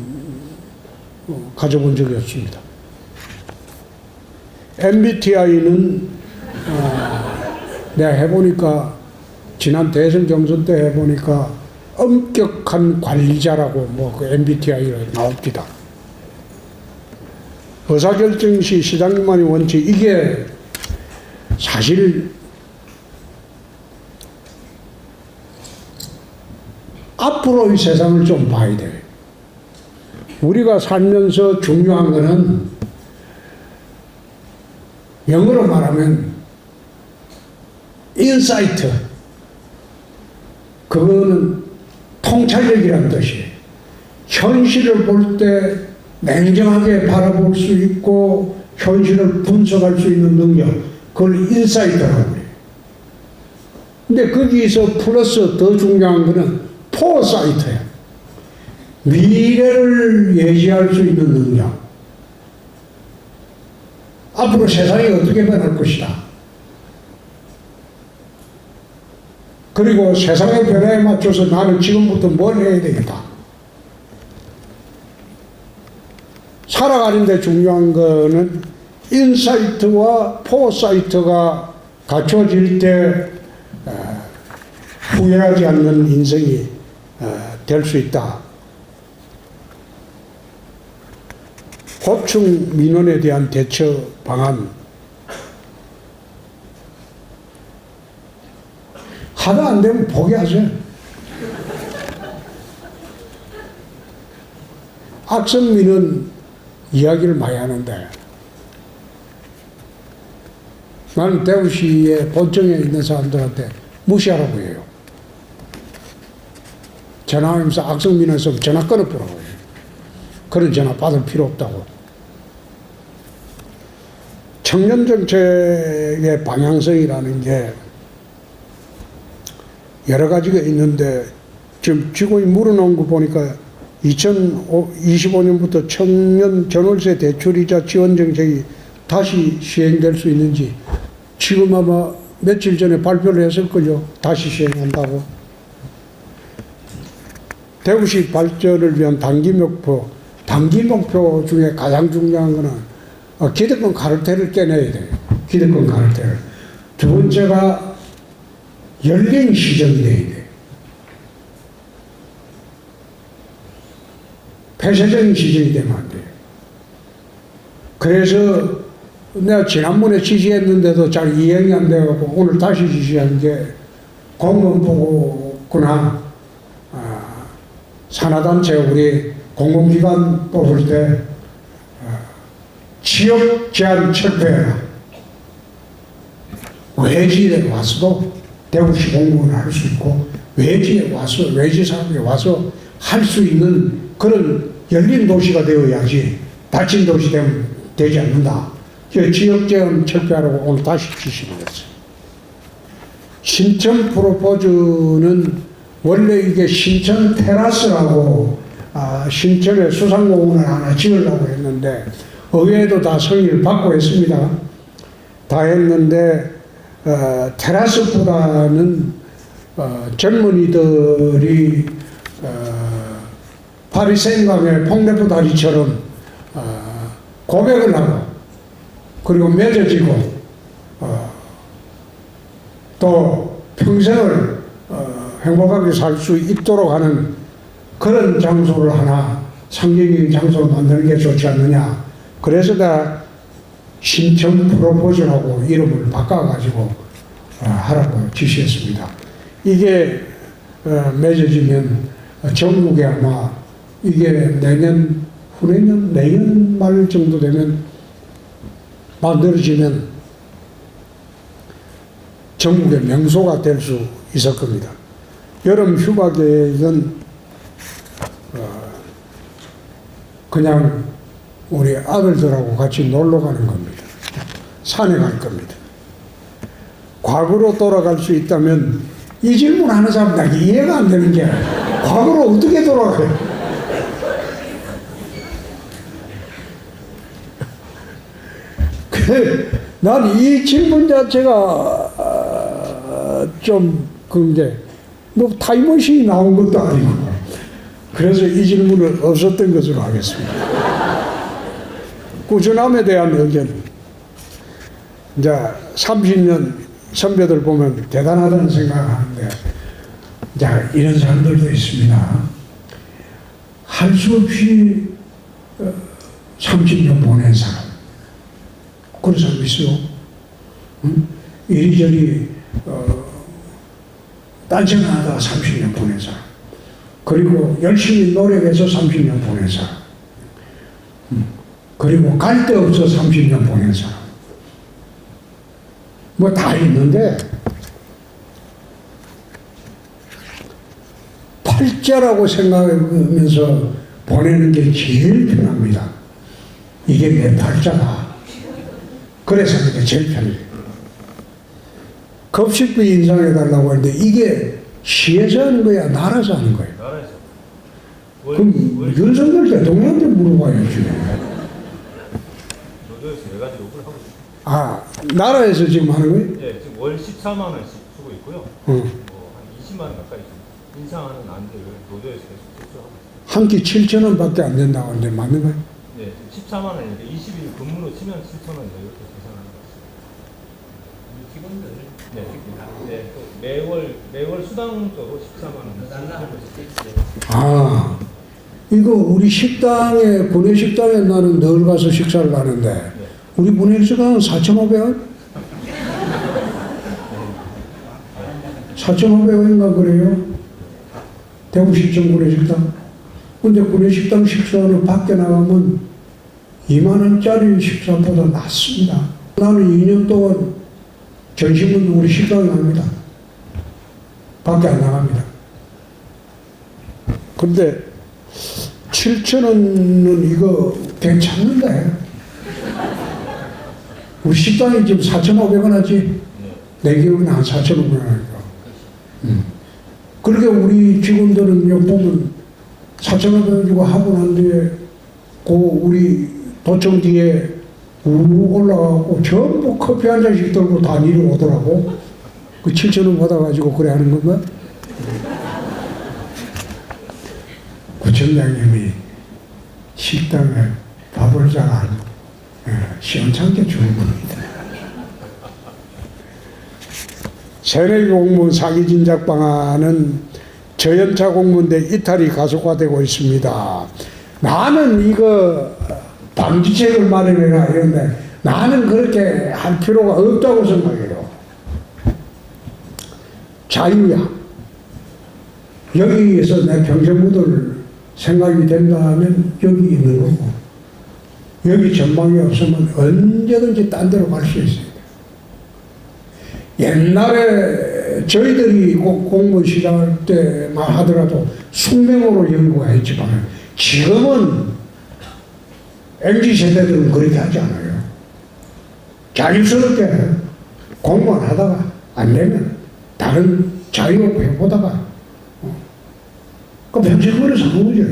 Speaker 1: 가져본 적이 없습니다. MBTI는 내가 해보니까 지난 대선 경선 때 해보니까 엄격한 관리자라고 그 MBTI가 나옵니다. 의사결정 시 시장님만이 원칙, 이게 사실 앞으로의 세상을 좀 봐야 돼요. 우리가 살면서 중요한 거는 영어로 말하면 인사이트, 그거는 통찰력이라는 뜻이에요. 현실을 볼 때 냉정하게 바라볼 수 있고 현실을 분석할 수 있는 능력, 그걸 인사이트라고 해요. 근데 거기서 플러스 더 중요한 거는 포사이트예요. 미래를 예지할 수 있는 능력. 앞으로 세상이 어떻게 변할 것이다. 그리고 세상의 변화에 맞춰서 나는 지금부터 뭘 해야 되겠다. 살아가는데 중요한 거는 인사이트와 포사이트가 갖춰질 때 후회하지 않는 인생이 될 수 있다. 고충 민원에 대한 대처 방안. 하다 안 되면 포기하세요. 악성민원 이야기를 많이 하는데 나는 대구시의 본청에 있는 사람들한테 무시하라고 해요. 전화하면서 악성민원 있으면 전화 끊어보라고 해요. 그런 전화 받을 필요 없다고. 청년정책의 방향성이라는 게 여러 가지가 있는데 지금 직원이 물어놓은 거 보니까 2025년부터 청년 전월세 대출이자 지원 정책이 다시 시행될 수 있는지 지금 아마 며칠 전에 발표를 했을걸요. 다시 시행한다고. 대구시 발전을 위한 단기 목표 중에 가장 중요한 거는 기득권 카르텔을 깨내야 돼요. 기득권 카르텔을. 두 번째가 열린 시정이 돼야 돼요. 폐쇄적인 시정이 되면 안 돼요. 그래서 내가 지난번에 지시했는데도 잘 이행이 안 돼가지고 오늘 다시 지시한 게 공무원 보고구나. 산하단체 우리 공공기관 뽑을 때 지역 제한 철폐해라. 외지에 와서도 대구시 공무원을 할 수 있고 외지에 와서 외지 사람이 와서 할 수 있는 그런 열린 도시가 되어야지 닫힌 도시 되지 않는다. 지역 제한 철폐하라고 오늘 다시 지시를 했어요. 신천 프로포즈는 원래 이게 신천 테라스라고 신천에 수상공원을 하나 지으려고 했는데 의회도 다 성의를 받고 했습니다. 다 했는데 테라스보다는 젊은이들이 파리생강의 폭내부다리처럼 고백을 하고 그리고 맺어지고 또 평생을 행복하게 살 수 있도록 하는 그런 장소를 하나 상징적인 장소를 만드는 게 좋지 않느냐. 그래서 내가 신천 프로포즈라고 이름을 바꿔가지고 하라고 지시했습니다. 이게 맺어지면 전국에 아마 이게 내년 말 정도 되면 만들어지면 전국의 명소가 될 수 있을 겁니다. 여름 휴가 계획은 그냥 우리 아들들하고 같이 놀러 가는 겁니다. 산에 갈 겁니다. 과거로 돌아갈 수 있다면 이 질문 하는 사람 나 이해가 안 되는 게 과거로 어떻게 돌아가요? 난 이 질문 자체가 좀 그런 게 뭐 타임머신이 나온 것도 아니고 그래서 이 질문을 없었던 것으로 하겠습니다. 꾸준함에 대한 의견. 이제 30년 선배들 보면 대단하다는 생각하는데, 자, 이런 사람들도 있습니다. 할 수 없이 30년 보낸 사람. 그런 사람 있어요. 응? 이리저리 딴짓하다가 30년 보낸 사람. 그리고 열심히 노력해서 30년 보낸 사람. 그리고 갈 데 없어 30년 보낸 사람. 뭐 다 있는데, 팔자라고 생각하면서 보내는 게 제일 편합니다. 이게 내 팔자다. 그래서 그게 제일 편해요. 급식비 인상해달라고 하는데 이게 시에서 하는 거야, 나라에서 하는 거야?
Speaker 2: 나라에서.
Speaker 1: 그럼 윤석열 대통령한테 물어봐야지.
Speaker 2: 노조에서 네 가지 요구를 하고 있습니다.
Speaker 1: 아, 나라에서 지금 하는 거예요?
Speaker 2: 네, 지금 월 14만 원씩 쓰고 있고요. 뭐 한 20만 원 가까이 인상하는 안들을 노조에서 계속 제출하고 있습니다.
Speaker 1: 한 끼 7천 원밖에 안 된다고 하는데 맞는 거예요?
Speaker 2: 네, 지금 14만 원인데 20일 근무로 치면 7천 원 이렇게 계산하는 것 같습니다.
Speaker 3: 직원들
Speaker 2: 네, 네, 또 매월 수당적으로 14만 원.
Speaker 1: 아, 이거 우리 식당에, 군내 식당에 나는 늘 가서 식사를 하는데,
Speaker 2: 네.
Speaker 1: 우리 군내 식당은 4,500원? 4,500원인가 그래요? 대구시청 군내 식당. 근데 군내 식당 식사는 밖에 나가면 2만 원짜리 식사보다 낫습니다. 나는 2년 동안 점심은 우리 식당에 갑니다. 밖에 안 나갑니다. 근데 7,000원은 이거 괜찮는데? 우리 식당이 지금 4,500원 하지? 내 기억은 한 4,500원 하니까. 그렇게 우리 직원들은 여기 보면 4,500원 주고 하고 난 뒤에 그 우리 도청 뒤에 우르르 올라가고 전부 커피 한 잔씩 들고 다 내려오더라고. 그 7,000원 받아가지고 그래 하는 건가? 구청장님이 식당에 밥을 잘 안 시원찮게 주는 겁니다. 새내기 공무원 사기 진작 방안은 저연차 공무원대 이탈이 가속화되고 있습니다. 나는 이거 방지책을 마련해라 이런데 나는 그렇게 할 필요가 없다고 생각해요. 자유야. 여기에서 내 평생 묻을 생각이 된다면 여기 있는 거고, 여기 전망이 없으면 언제든지 딴 데로 갈 수 있습니다. 옛날에 저희들이 공무원 시작할 때만 하더라도 숙명으로 연구가 했지만 지금은 MZ세대들은 그렇게 하지 않아요. 자유스럽게 공무원 하다가 안 되면 다른 자유업 해보다가 그 평생 그래서 하는 거죠.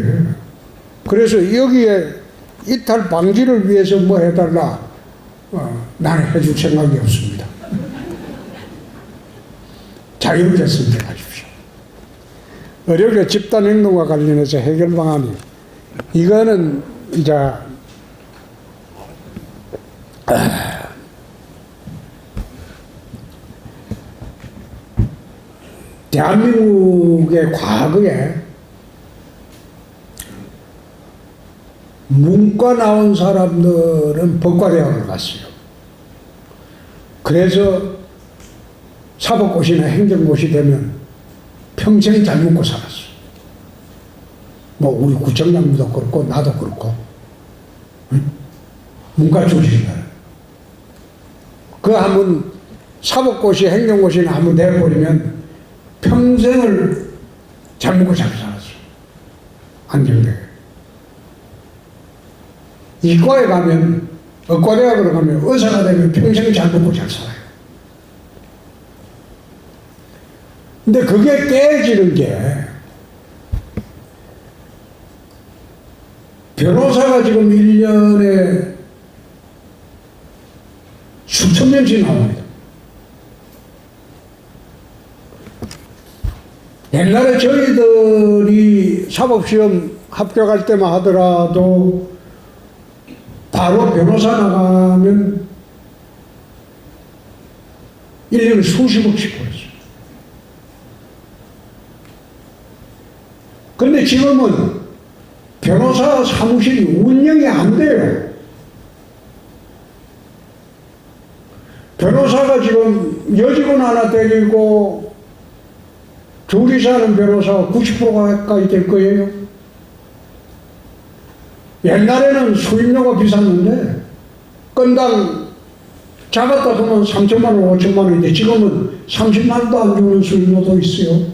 Speaker 1: 그래서 여기에 이탈 방지를 위해서 뭐 해달라, 나는 해줄 생각이 없습니다. 자유롭게 선택하십시오. 의료계 집단행동과 관련해서 해결 방안이, 이거는 이제 대한민국의 과거에 문과 나온 사람들은 법과대학을 갔어요. 그래서 사법고시나 행정고시 되면 평생 잘 먹고 살았어. 뭐 우리 구청장님도 그렇고 나도 그렇고, 응? 문과 출신이다. 그 한번 사법고시 행정고시나 한번 내버리면 평생을 잘 먹고 잘 살았어. 안정되게. 이과에 가면, 의과대학으로 가면 의사가 되면 평생 잘 먹고 잘 살아요. 근데 그게 깨지는 게, 변호사가 지금 1년에 수천 명씩 나옵니다. 옛날에 저희들이 사법시험 합격할 때만 하더라도 바로 변호사 나가면 1년에 수십억씩 벌었어요. 근데 지금은 변호사 사무실이 운영이 안 돼요. 변호사가 지금 여직원 하나 데리고 둘이 사는 변호사가 90% 가까이 될 거예요. 옛날에는 수임료가 비쌌는데 건당 잡았다 그러면 3천만 원, 5천만 원인데 지금은 30만 원도 안 주는 수임료도 있어요.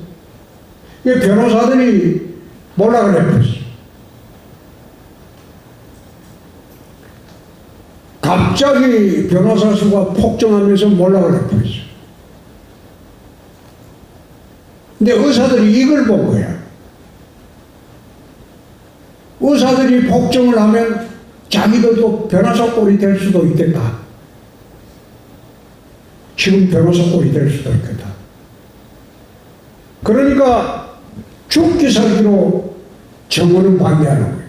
Speaker 1: 이 변호사들이 몰락을 해버렸어요. 갑자기 변호사 수가 폭증하면서 몰락을 해버렸어요. 근데 의사들이 이걸 본 거야. 의사들이 폭증을 하면 자기들도 변호사 꼴이 될 수도 있겠다. 지금 변호사 꼴이 될 수도 있겠다. 그러니까 죽기 살기로 정원은 반대하는 거예요.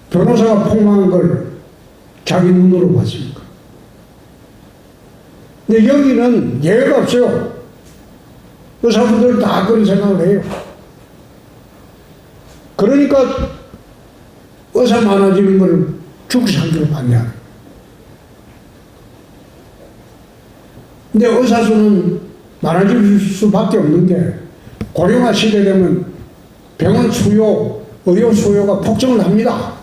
Speaker 1: 변호사가 폭망한 걸 자기 눈으로 봤으니까. 근데 여기는 예외가 없어요. 의사분들 다 그런 생각을 해요. 그러니까 의사 많아지는 걸 죽기 살기로 반대하는 거예요. 근데 의사 수는 많아질 수밖에 없는 게 고령화 시대 되면 병원 수요, 의료 수요가 폭증을 합니다.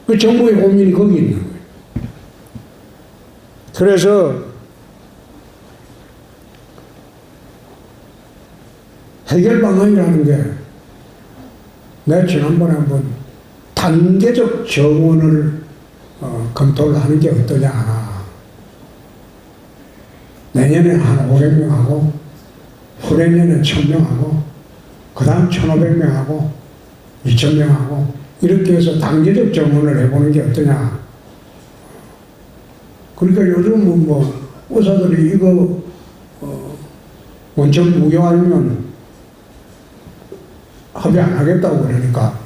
Speaker 1: 그 정부의 고민이 거기 있는 거예요. 그래서 해결 방안이라는 게 내가 지난번에 한번 단계적 정원을 검토를 하는 게 어떠냐. 내년에 한 500명하고 후내년에 1000명하고 그 다음 1500명하고 2000명하고 이렇게 해서 단계적 정원을 해보는 게 어떠냐. 그러니까 요즘은 뭐 의사들이 이거 원천 무효하면 합의 안 하겠다고 그러니까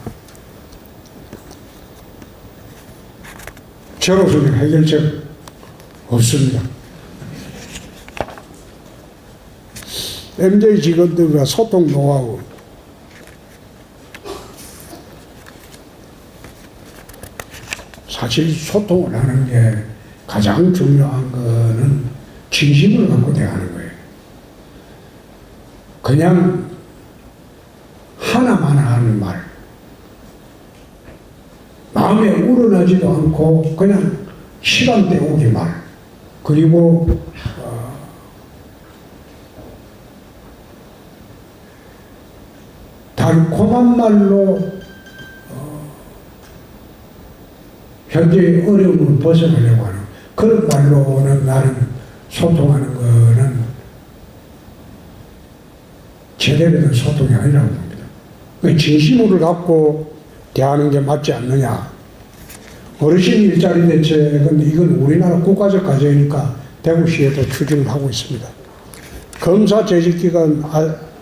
Speaker 1: 저로서는 해결책 없습니다. MJ 직원들과 소통 노하우. 사실 소통을 하는 게 가장 중요한 거는 진심을 갖고 대하는 거예요. 그냥 하나만 하는 말. 마음에 우러나지도 않고 그냥 시간 때우기 말. 그리고 달콤한 말로 현재의 어려움을 벗어나려고 하는 그런 말로는 나는 소통하는 거는 제대로 된 소통이 아니라고 봅니다. 진심으로 갖고 대하는 게 맞지 않느냐. 어르신 일자리 대책은 이건 우리나라 국가적 과제이니까 대구시에도 추진을 하고 있습니다. 검사 재직 기간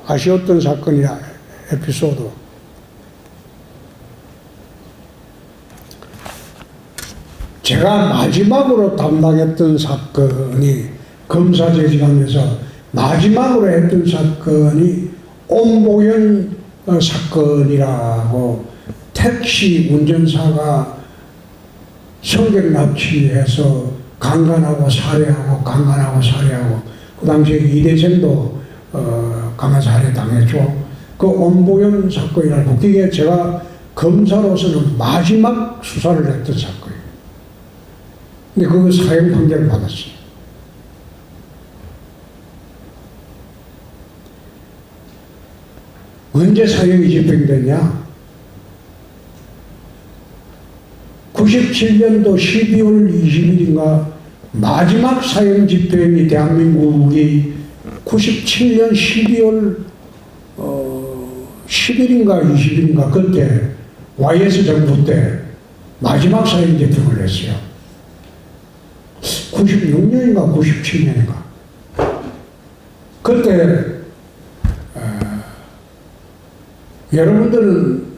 Speaker 1: 아쉬웠던 사건이나 에피소드. 제가 마지막으로 담당했던 사건이 검사 재직하면서 마지막으로 했던 사건이 온보현 사건이라고 택시 운전사가 성격 납치해서 강간하고 살해하고 그 당시에 이대생도 강간 살해 당했죠. 그 온보현 사건이라고 그게 제가 검사로서는 마지막 수사를 했던 사건이에요. 근데 그거 사형 판결을 받았어요. 언제 사형이 집행됐냐? 97년도 12월 20일인가 마지막 사형 집행이 대한민국이 97년 12월 10일인가 20일인가 그때 YS 정부 때 마지막 사형 집행을 했어요. 96년인가 97년인가 그때 여러분들은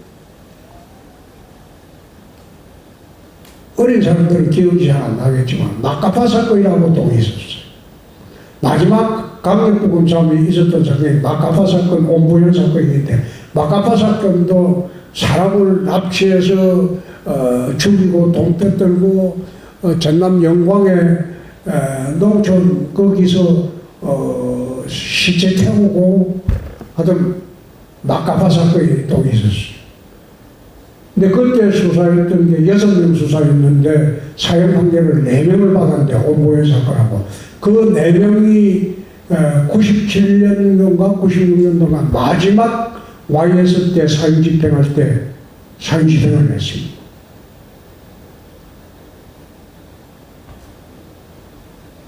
Speaker 1: 어린 사람들은 기억이 잘 안 나겠지만 마카파 사건이라고 또 있었어요. 마지막 강력부검사함이 있었던 사건이 마카파 사건, 온보현 사건인데 마카파 사건도 사람을 납치해서 죽이고 돈 빼들고 전남 영광에 농촌 거기서 시체 태우고 하던 마카파 사건이 또 있었어요. 근데 그때 수사했던 게 6명 수사했는데 사형 판결을 4명을 받았는데 온보현 사건하고 그 4명이 97년도인가 96년 동안 마지막 YS 때 사형 집행할 때 사형 집행을 했습니다.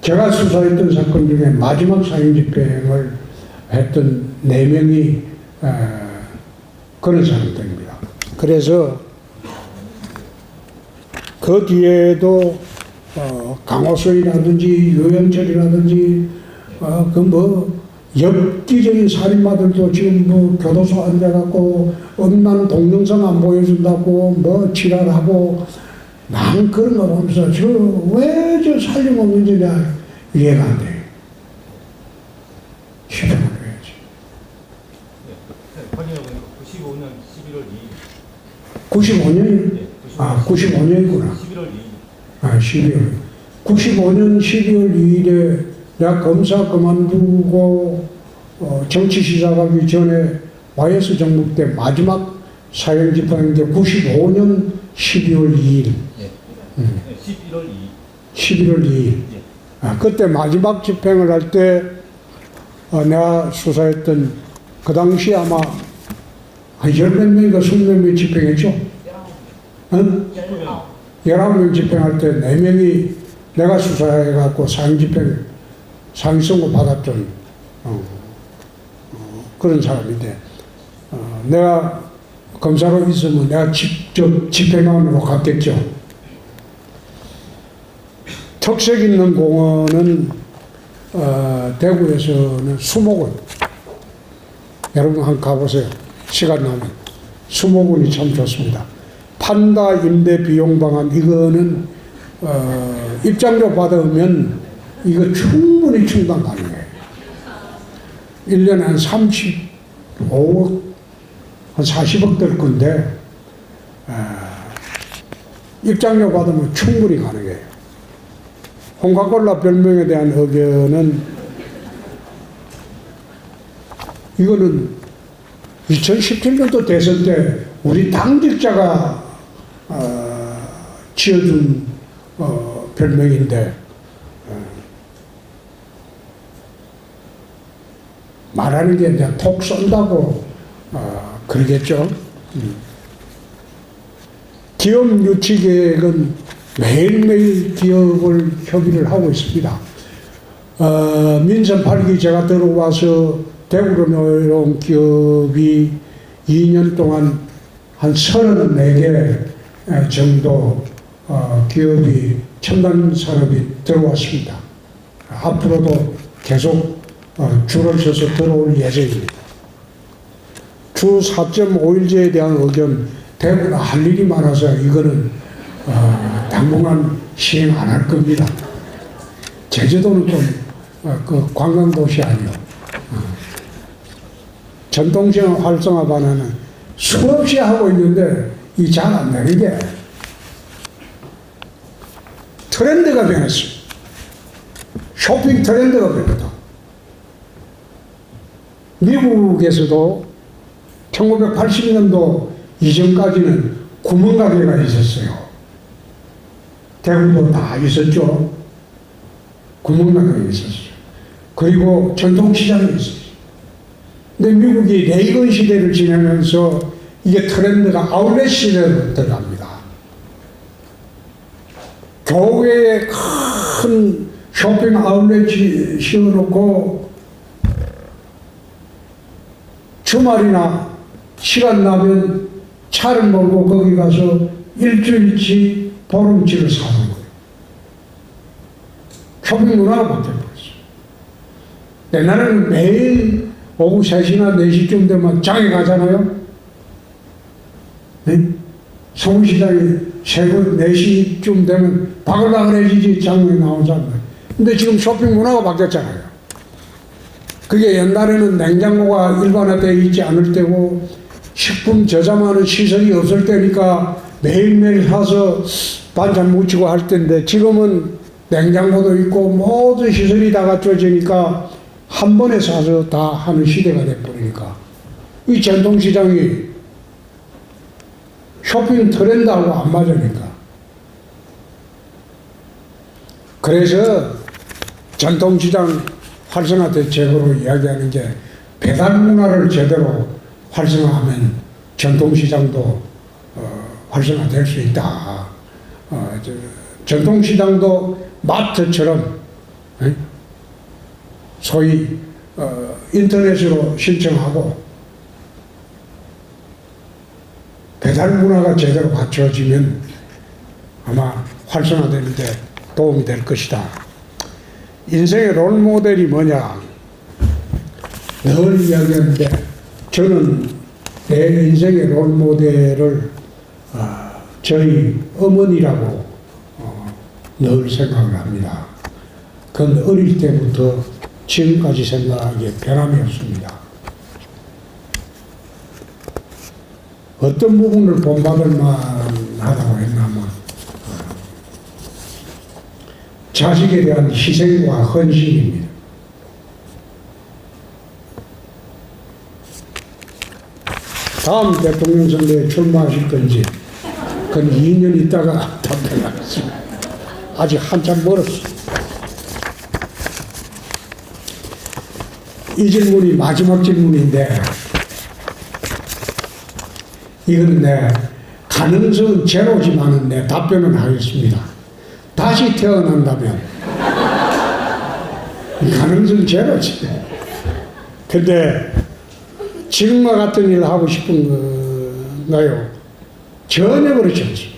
Speaker 1: 제가 수사했던 사건 중에 마지막 사형 집행을 했던 4명이 그런 사람들입니다. 그래서 그 뒤에도 강호수이라든지 유영철이라든지 그 뭐 엽기적인 살인마들도 지금 뭐 교도소 앉아갖고 음란 동영상 안 보여준다고 뭐 지랄하고 난 그런 거 보면서 왜 저 살림없는지 내가 이해가 안 돼요. 실행을 해야지.
Speaker 2: 확인해 보니까 95년 11월 2일.
Speaker 1: 95년이? 아, 95년이구나.
Speaker 2: 11월 2일.
Speaker 1: 아, 12월. 95년 12월 2일에 내가 검사 그만두고 정치 시작하기 전에 YS 정부 때 마지막 사형 집행인데 95년 12월 2일.
Speaker 2: 네. 11월 2일.
Speaker 1: 11월 2일.
Speaker 2: 예.
Speaker 1: 아, 그때 마지막 집행을 할 때 내가 수사했던 그 당시 아마 한 10몇 명인가 20몇 명 집행했죠? 응? 19명 집행할 때 4명이 내가 수사해갖고 사형 집행, 사형 선고 받았던 그런 사람인데 내가 검사로 있으면 내가 직접 집행관으로 갔겠죠. 특색 있는 공원은 대구에서는 수목원. 여러분 한번 가보세요. 시간 나면. 수목원이 참 좋습니다. 판다 임대 비용 방안 이거는 입장료 받으면 이거 충분히 충당 가능해요. 1년에 한 35억, 한 40억 될 건데 입장료 받으면 충분히 가능해요. 홍카콜라 별명에 대한 의견은 이거는 2017년도 대선 때 우리 당직자가 지어준 별명인데 말하는 게 이제 톡 쏜다고 그러겠죠. 기업 유치 계획은 매일매일 기업을 협의를 하고 있습니다. 민선 8기 제가 들어와서 대구로 내려온 기업이 2년 동안 한 34개 정도 기업이 첨단 산업이 들어왔습니다. 앞으로도 계속 줄을 서서 들어올 예정입니다. 주 4.5일제에 대한 의견, 대구가 할 일이 많아서 이거는 당분간 시행 안 할 겁니다. 제주도는 좀 그 관광도시 아니요. 전통시장 활성화 반환은 수없이 하고 있는데 이 잘 안 되는 게 트렌드가 변했어요. 쇼핑 트렌드가 변했다. 미국에서도 1980년도 이전까지는 구멍가게가 있었어요. 대구도 다 있었죠. 구멍가게가 있었어요. 그리고 전통시장이 있었어요. 근데 미국이 레이건 시대를 지내면서 이게 트렌드가 아울렛 시대로 들어갑니다. 교외에 큰 쇼핑 아울렛이 씌워놓고 주말이나 시간 나면 차를 몰고 거기 가서 일주일치 보름치를 사는 거예요. 쇼핑 문화가 바뀌어버렸어요. 옛날에는 매일 오후 3시나 4시쯤 되면 장에 가잖아요. 서울시장이 새벽 4시쯤 되면 바글바글해지지 장면이 나오잖아요. 근데 지금 쇼핑 문화가 바뀌었잖아요. 그게 옛날에는 냉장고가 일반화되어 있지 않을 때고 식품 저장하는 시설이 없을 때니까 매일매일 사서 반찬 무치고 할 텐데 지금은 냉장고도 있고 모든 시설이 다 갖춰지니까 한 번에 사서 다 하는 시대가 돼버리니까 이 전통시장이 쇼핑 트렌드하고 안 맞으니까. 그래서 전통시장 활성화 대책으로 이야기하는 게 배달 문화를 제대로 활성화하면 전통시장도 활성화될 수 있다. 전통시장도 마트처럼 소위 인터넷으로 신청하고 배달 문화가 제대로 갖춰지면 아마 활성화되는데 도움이 될 것이다. 인생의 롤 모델이 뭐냐? 늘 이야기하는데 저는 내 인생의 롤 모델을 저희 어머니라고 늘 생각을 합니다. 그건 어릴 때부터 지금까지 생각하기에 변함이 없습니다. 어떤 부분을 본받을 만하다고 했냐면 자식에 대한 희생과 헌신입니다. 다음 대통령 선거에 출마하실 건지 그건 2년 있다가 답변하겠습니다. 아직 한참 멀었어. 이 질문이 마지막 질문인데 이건 내 가능성은 제로지만은 내 답변은 하겠습니다. 다시 태어난다면 가능성 제로지. 근데 지금과 같은 일을 하고 싶은 건가요? 전혀 그렇지 않습니다.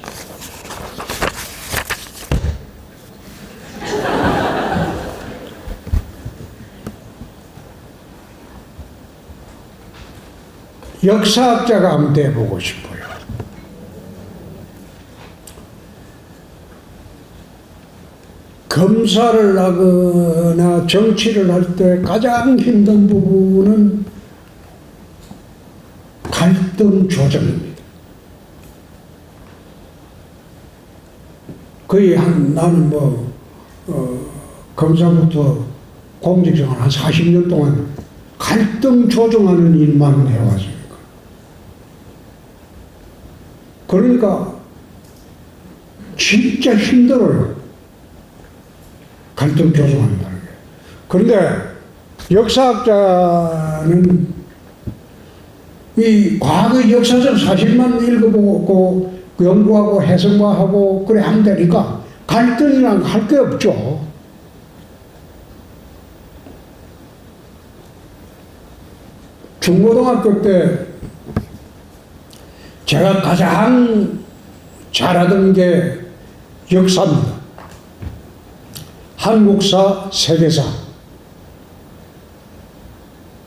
Speaker 1: 역사학자가 한번 돼보고 싶어요. 검사를 하거나 정치를 할 때 가장 힘든 부분은 갈등 조정입니다. 거의 나는 검사부터 공직생활 한 40년 동안 갈등 조정하는 일만 해왔어요. 그러니까 진짜 힘들어요. 갈등 조정한다는 게. 그런데 역사학자는 이 과거 역사적 사실만 읽어보고 연구하고 해석하고 그래 하면 되니까 갈등이란 할 게 없죠. 중고등학교 때 제가 가장 잘하던 게 역사입니다. 한국사, 세계사,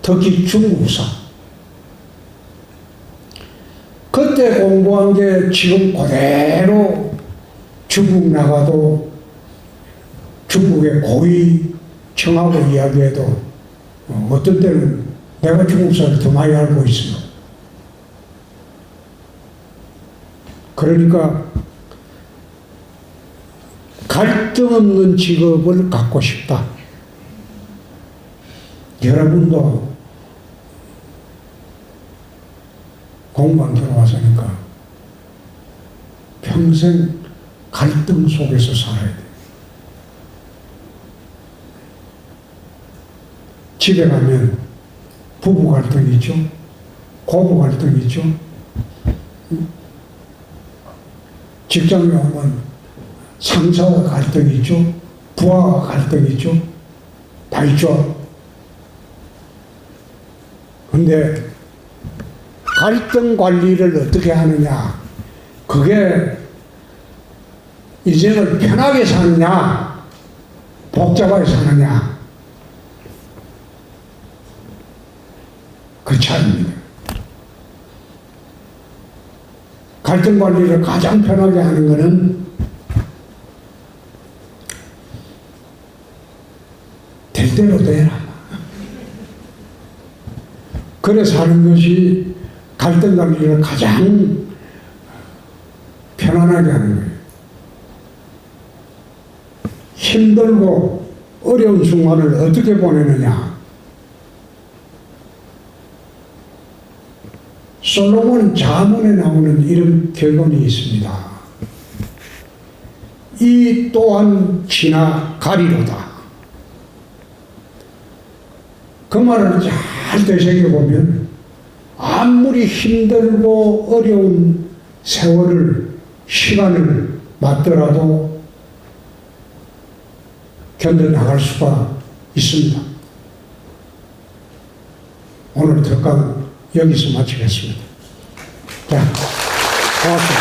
Speaker 1: 특히 중국사. 그때 공부한 게 지금 그대로 중국 나가도 중국의 고위 청하고 이야기해도 어떤 때는 내가 중국사를 더 많이 알고 있습니다. 그러니까 갈등 없는 직업을 갖고 싶다. 여러분도 공부 안 들어와서니까 평생 갈등 속에서 살아야 돼요. 집에 가면 부부 갈등이 있죠. 고부 갈등이 있죠. 직장에 오면 상사와 갈등이 있죠. 부하와 갈등이 있죠. 다 있죠. 근데 갈등 관리를 어떻게 하느냐. 그게 인생을 편하게 사느냐, 복잡하게 사느냐. 그 차이입니다. 갈등 관리를 가장 편하게 하는 것은 될 대로 되라. 그래서 하는 것이 갈등 관리를 가장 편안하게 하는 거예요. 힘들고 어려운 순간을 어떻게 보내느냐. 솔로몬 자문에 나오는 이런 격언이 있습니다. 이 또한 지나가리로다. 그 말을 잘 되새겨보면 아무리 힘들고 어려운 시간을 맞더라도 견뎌나갈 수가 있습니다. 오늘 특강 여기서 마치겠습니다. 자, 고맙습니다.